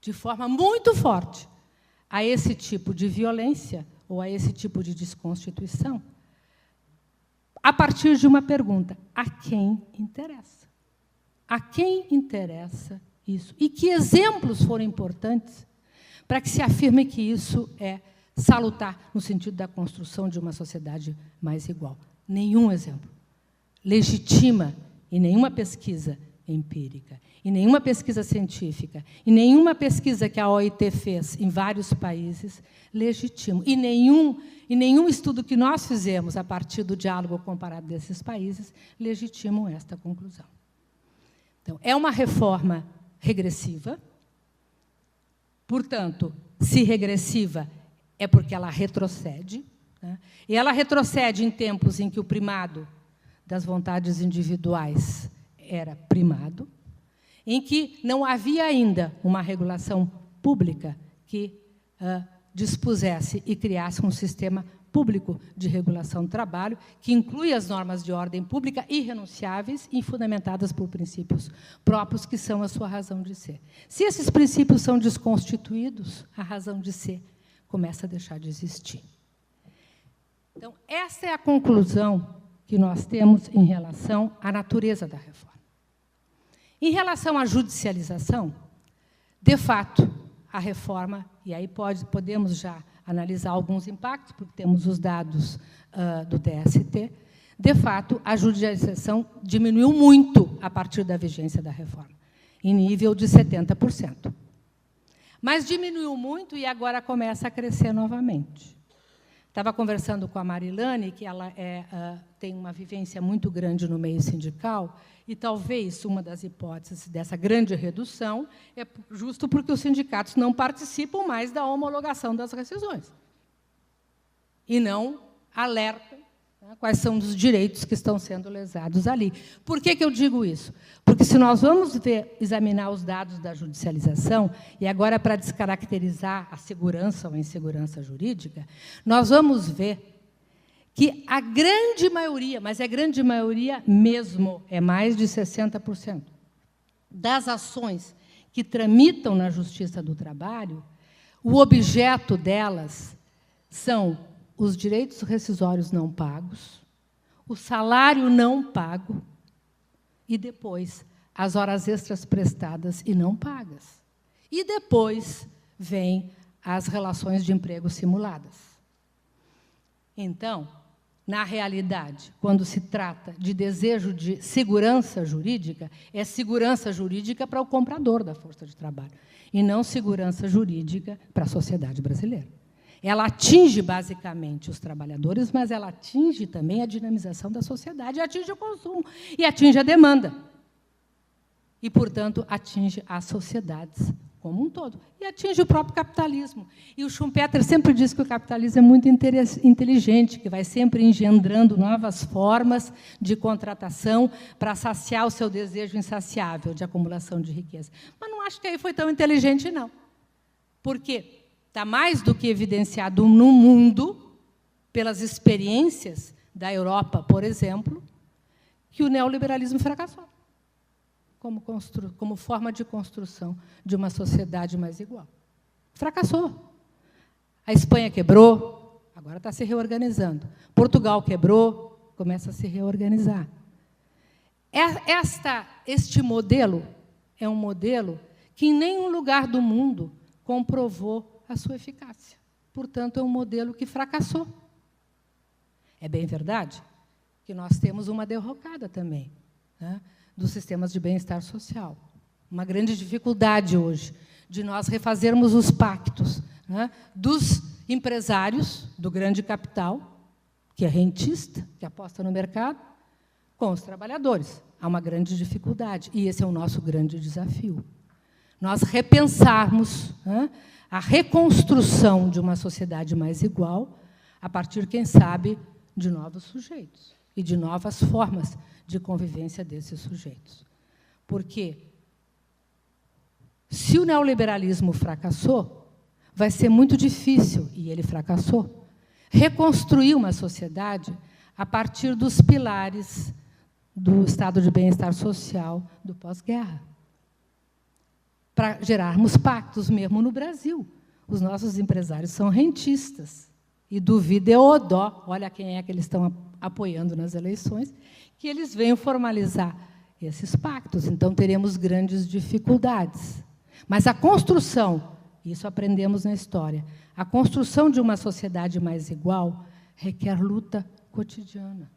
de forma muito forte a esse tipo de violência ou a esse tipo de desconstituição, a partir de uma pergunta: a quem interessa? A quem interessa isso? E que exemplos foram importantes para que se afirme que isso é salutar no sentido da construção de uma sociedade mais igual? Nenhum exemplo legitima em nenhuma pesquisa empírica, e nenhuma pesquisa científica, e nenhuma pesquisa que a OIT fez em vários países legitima, e nenhum estudo que nós fizemos a partir do diálogo comparado desses países legitimam esta conclusão. Então, é uma reforma regressiva, portanto, se regressiva é porque ela retrocede, né? E ela retrocede em tempos em que o primado das vontades individuais era primado, em que não havia ainda uma regulação pública que dispusesse e criasse um sistema público de regulação do trabalho, que inclui as normas de ordem pública irrenunciáveis e fundamentadas por princípios próprios, que são a sua razão de ser. Se esses princípios são desconstituídos, a razão de ser começa a deixar de existir. Então, essa é a conclusão que nós temos em relação à natureza da reforma. Em relação à judicialização, de fato, a reforma, e aí podemos já analisar alguns impactos, porque temos os dados do TST, de fato, a judicialização diminuiu muito a partir da vigência da reforma, em nível de 70%. Mas diminuiu muito e agora começa a crescer novamente. Estava conversando com a Marilane, que ela tem uma vivência muito grande no meio sindical, e talvez uma das hipóteses dessa grande redução é justo porque os sindicatos não participam mais da homologação das rescisões e não alertam, né, quais são os direitos que estão sendo lesados ali. Por que eu digo isso? Porque, se nós vamos examinar os dados da judicialização, e agora para descaracterizar a segurança ou a insegurança jurídica, nós vamos ver que a grande maioria, mas é grande maioria mesmo, é mais de 60%, das ações que tramitam na Justiça do Trabalho, o objeto delas são os direitos rescisórios não pagos, o salário não pago e, depois, as horas extras prestadas e não pagas. E, depois, vêm as relações de emprego simuladas. Então, na realidade, quando se trata de desejo de segurança jurídica, é segurança jurídica para o comprador da força de trabalho, e não segurança jurídica para a sociedade brasileira. Ela atinge, basicamente, os trabalhadores, mas ela atinge também a dinamização da sociedade, atinge o consumo, e atinge a demanda. E, portanto, atinge as sociedades como um todo, e atinge o próprio capitalismo. E o Schumpeter sempre diz que o capitalismo é muito inteligente, que vai sempre engendrando novas formas de contratação para saciar o seu desejo insaciável de acumulação de riqueza. Mas não acho que aí foi tão inteligente, não. Porque está mais do que evidenciado no mundo, pelas experiências da Europa, por exemplo, que o neoliberalismo fracassou. como forma de construção de uma sociedade mais igual. Fracassou. A Espanha quebrou, agora está se reorganizando. Portugal quebrou, começa a se reorganizar. Este modelo é um modelo que em nenhum lugar do mundo comprovou a sua eficácia. Portanto, é um modelo que fracassou. É bem verdade que nós temos uma derrocada também, né, dos sistemas de bem-estar social. Uma grande dificuldade hoje de nós refazermos os pactos, né, dos empresários, do grande capital, que é rentista, que aposta no mercado, com os trabalhadores. Há uma grande dificuldade, e esse é o nosso grande desafio. Nós repensarmos, né, a reconstrução de uma sociedade mais igual, a partir, quem sabe, de novos sujeitos e de novas formas de convivência desses sujeitos. Porque, se o neoliberalismo fracassou, vai ser muito difícil, e ele fracassou, reconstruir uma sociedade a partir dos pilares do estado de bem-estar social do pós-guerra, para gerarmos pactos, mesmo no Brasil. Os nossos empresários são rentistas, e duvida Eodó, olha quem é que eles estão apoiando nas eleições, que eles venham formalizar esses pactos. Então, teremos grandes dificuldades. Mas a construção, isso aprendemos na história, a construção de uma sociedade mais igual requer luta cotidiana.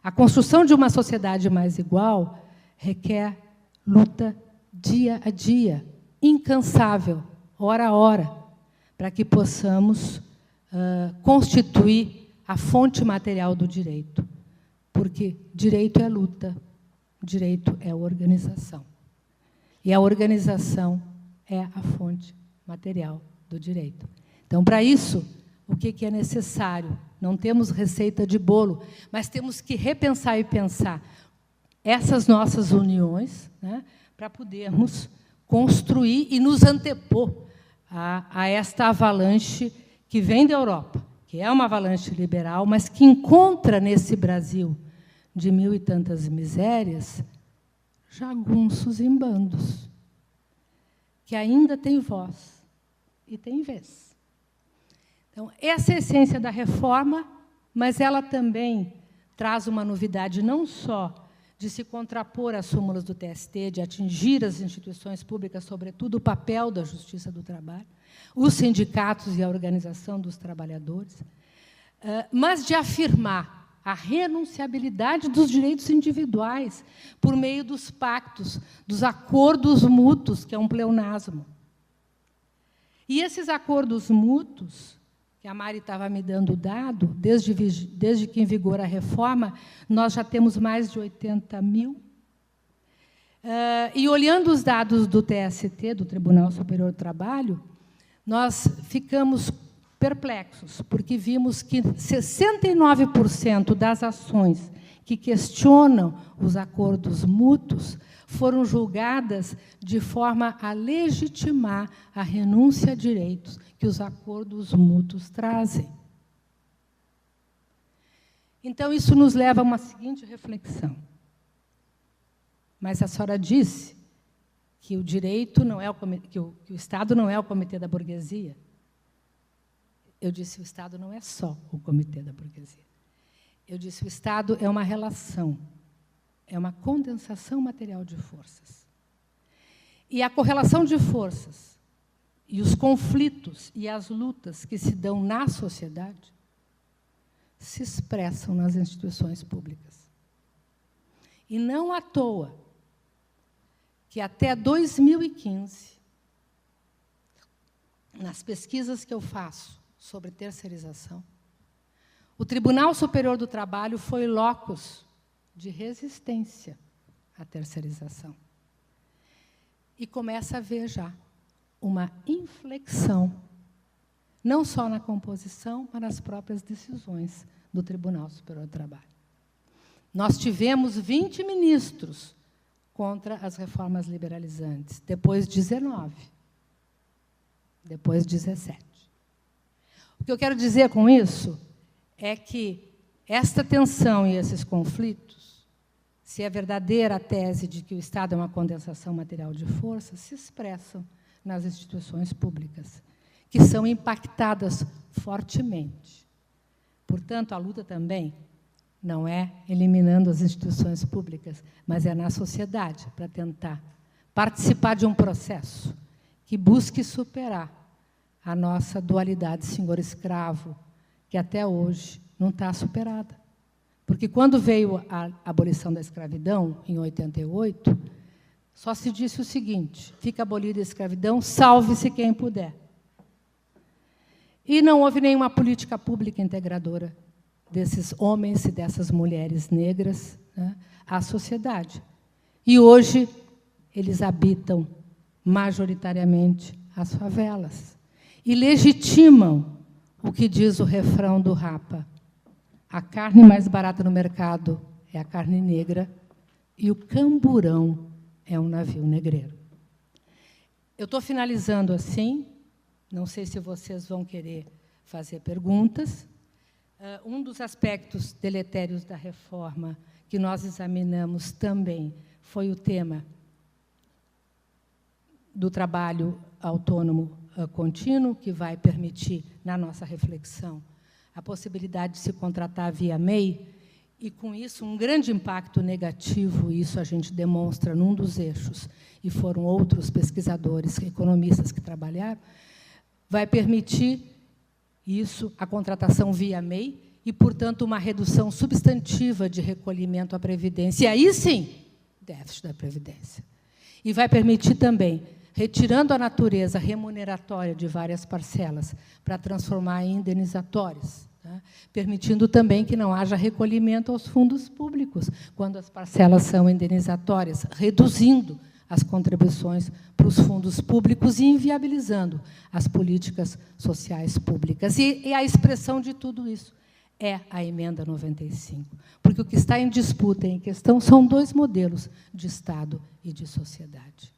A construção de uma sociedade mais igual requer luta dia a dia, incansável, hora a hora, para que possamos constituir a fonte material do direito. Porque direito é luta, direito é organização. E a organização é a fonte material do direito. Então, para isso, o que é necessário? Não temos receita de bolo, mas temos que repensar e pensar essas nossas uniões, né, para podermos construir e nos antepor a esta avalanche que vem da Europa, que é uma avalanche liberal, mas que encontra nesse Brasil de mil e tantas misérias jagunços em bandos, que ainda tem voz e tem vez. Então, essa é a essência da reforma, mas ela também traz uma novidade não só de se contrapor às súmulas do TST, de atingir as instituições públicas, sobretudo o papel da Justiça do Trabalho, os sindicatos e a organização dos trabalhadores, mas de afirmar a renunciabilidade dos direitos individuais por meio dos pactos, dos acordos mútuos, que é um pleonasmo. E esses acordos mútuos, que a Mari estava me dando o dado, desde que em vigor a reforma, nós já temos mais de 80 mil. E olhando os dados do TST, do Tribunal Superior do Trabalho, nós ficamos perplexos, porque vimos que 69% das ações que questionam os acordos mútuos foram julgadas de forma a legitimar a renúncia a direitos que os acordos mútuos trazem. Então, isso nos leva a uma seguinte reflexão. Mas a senhora disse que o direito não é que o Estado não é o comitê da burguesia. Eu disse, o Estado não é só o comitê da burguesia. Eu disse, o Estado é uma relação, é uma condensação material de forças. E a correlação de forças e os conflitos e as lutas que se dão na sociedade se expressam nas instituições públicas. E não à toa que até 2015, nas pesquisas que eu faço sobre terceirização, o Tribunal Superior do Trabalho foi locus de resistência à terceirização. E começa a haver já uma inflexão, não só na composição, mas nas próprias decisões do Tribunal Superior do Trabalho. Nós tivemos 20 ministros contra as reformas liberalizantes, depois 19, depois 17. O que eu quero dizer com isso é que esta tensão e esses conflitos se é verdadeira a tese de que o Estado é uma condensação material de força, se expressam nas instituições públicas, que são impactadas fortemente. Portanto, a luta também não é eliminando as instituições públicas, mas é na sociedade, para tentar participar de um processo que busque superar a nossa dualidade senhor-escravo, que até hoje não está superada. Porque, quando veio a abolição da escravidão, em 88, só se disse o seguinte: fica abolida a escravidão, salve-se quem puder. E não houve nenhuma política pública integradora desses homens e dessas mulheres negras, né, à sociedade. E hoje eles habitam majoritariamente as favelas e legitimam o que diz o refrão do Rapa: a carne mais barata no mercado é a carne negra e o camburão é um navio negreiro. Eu estou finalizando assim, não sei se vocês vão querer fazer perguntas. Um dos aspectos deletérios da reforma que nós examinamos também foi o tema do trabalho autônomo contínuo, que vai permitir, na nossa reflexão, a possibilidade de se contratar via MEI, e, com isso, um grande impacto negativo, e isso a gente demonstra num dos eixos, e foram outros pesquisadores, economistas que trabalharam, vai permitir isso, a contratação via MEI, e, portanto, uma redução substantiva de recolhimento à Previdência. E aí, sim, déficit da Previdência. E vai permitir também, retirando a natureza remuneratória de várias parcelas para transformar em indenizatórias, tá? Permitindo também que não haja recolhimento aos fundos públicos, quando as parcelas são indenizatórias, reduzindo as contribuições para os fundos públicos e inviabilizando as políticas sociais públicas. E a expressão de tudo isso é a Emenda 95, porque o que está em disputa, em questão, são dois modelos de Estado e de sociedade.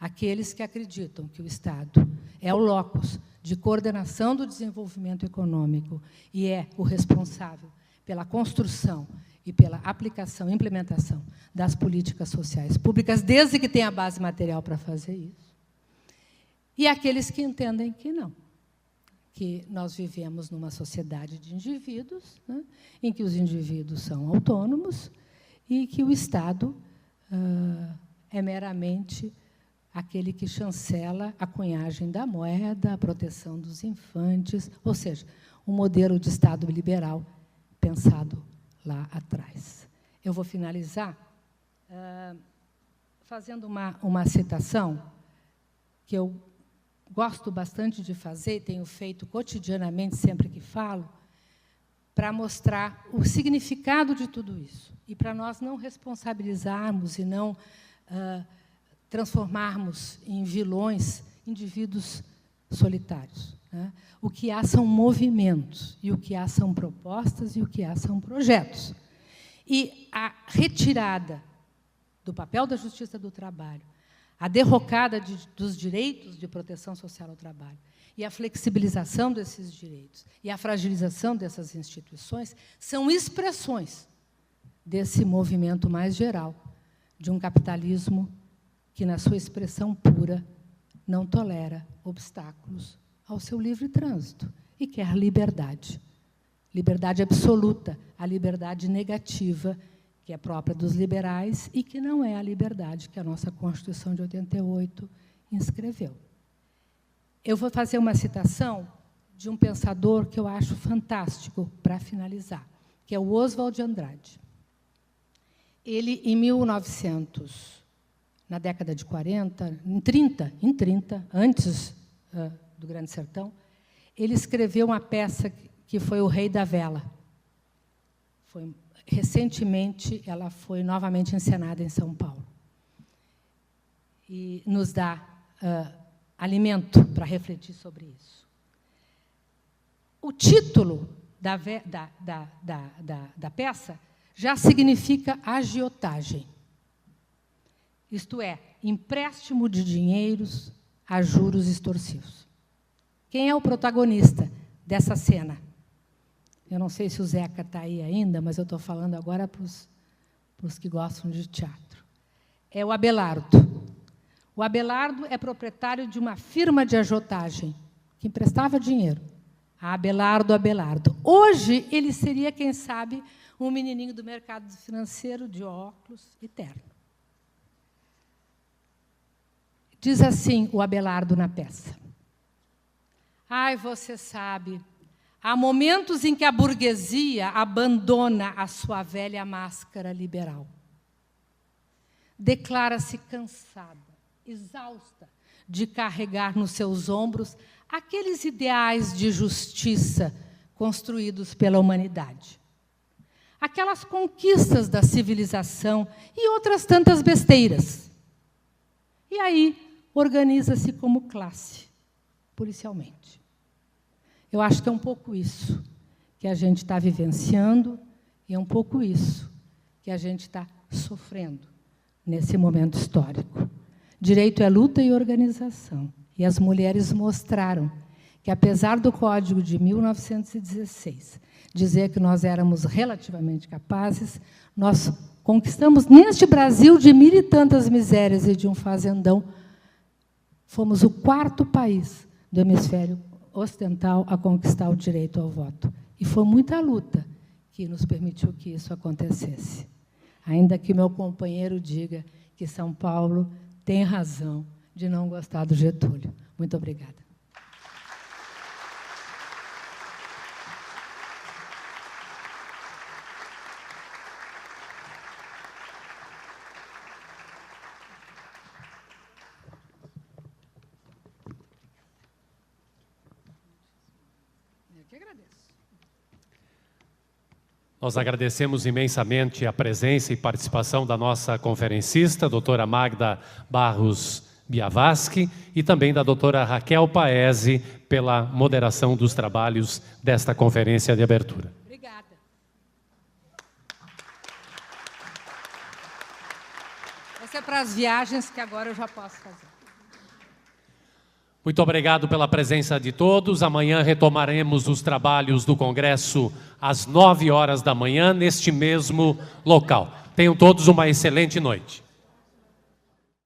Aqueles que acreditam que o Estado é o locus de coordenação do desenvolvimento econômico e é o responsável pela construção e pela aplicação e implementação das políticas sociais públicas, desde que tenha a base material para fazer isso. E aqueles que entendem que não, que nós vivemos numa sociedade de indivíduos, né, em que os indivíduos são autônomos e que o Estado é meramente aquele que chancela a cunhagem da moeda, a proteção dos infantes, ou seja, um modelo de Estado liberal pensado lá atrás. Eu vou finalizar fazendo uma citação que eu gosto bastante de fazer, tenho feito cotidianamente, sempre que falo, para mostrar o significado de tudo isso, e para nós não responsabilizarmos e não transformarmos em vilões indivíduos solitários, né? O que há são movimentos, e o que há são propostas, e o que há são projetos. E a retirada do papel da Justiça do Trabalho, a derrocada dos direitos de proteção social ao trabalho, e a flexibilização desses direitos, e a fragilização dessas instituições, são expressões desse movimento mais geral, de um capitalismo que, na sua expressão pura, não tolera obstáculos ao seu livre trânsito e quer liberdade. Liberdade absoluta, a liberdade negativa, que é própria dos liberais e que não é a liberdade que a nossa Constituição de 88 inscreveu. Eu vou fazer uma citação de um pensador que eu acho fantástico para finalizar, que é o Oswald de Andrade. Ele, em 1900, na década de 40, em 30, antes do Grande Sertão, ele escreveu uma peça que foi O Rei da Vela. Recentemente, ela foi novamente encenada em São Paulo. E nos dá alimento para refletir sobre isso. O título da peça já significa agiotagem. Isto é, empréstimo de dinheiros a juros extorsivos. Quem é o protagonista dessa cena? Eu não sei se o Zeca está aí ainda, mas eu estou falando agora para para os que gostam de teatro. É o Abelardo. O Abelardo é proprietário de uma firma de agiotagem, que emprestava dinheiro. A Abelardo. Hoje, ele seria, quem sabe, um menininho do mercado financeiro, de óculos e terno. Diz assim o Abelardo na peça. Ai, você sabe, há momentos em que a burguesia abandona a sua velha máscara liberal. Declara-se cansada, exausta de carregar nos seus ombros aqueles ideais de justiça construídos pela humanidade. Aquelas conquistas da civilização e outras tantas besteiras. E aí organiza-se como classe, policialmente. Eu acho que é um pouco isso que a gente está vivenciando e é um pouco isso que a gente está sofrendo nesse momento histórico. Direito é luta e organização. E as mulheres mostraram que, apesar do Código de 1916 dizer que nós éramos relativamente capazes, nós conquistamos, neste Brasil de mil e tantas misérias e de um fazendão, fomos o 4º país do hemisfério ocidental a conquistar o direito ao voto. E foi muita luta que nos permitiu que isso acontecesse. Ainda que meu companheiro diga que São Paulo tem razão de não gostar do Getúlio. Muito obrigada. Eu que agradeço. Nós agradecemos imensamente a presença e participação da nossa conferencista, doutora Magda Barros Biavaschi, e também da doutora Raquel Paese, pela moderação dos trabalhos desta conferência de abertura. Obrigada. Essa é para as viagens que agora eu já posso fazer. Muito obrigado pela presença de todos. Amanhã retomaremos os trabalhos do Congresso às 9 horas da manhã, neste mesmo local. Tenham todos uma excelente noite.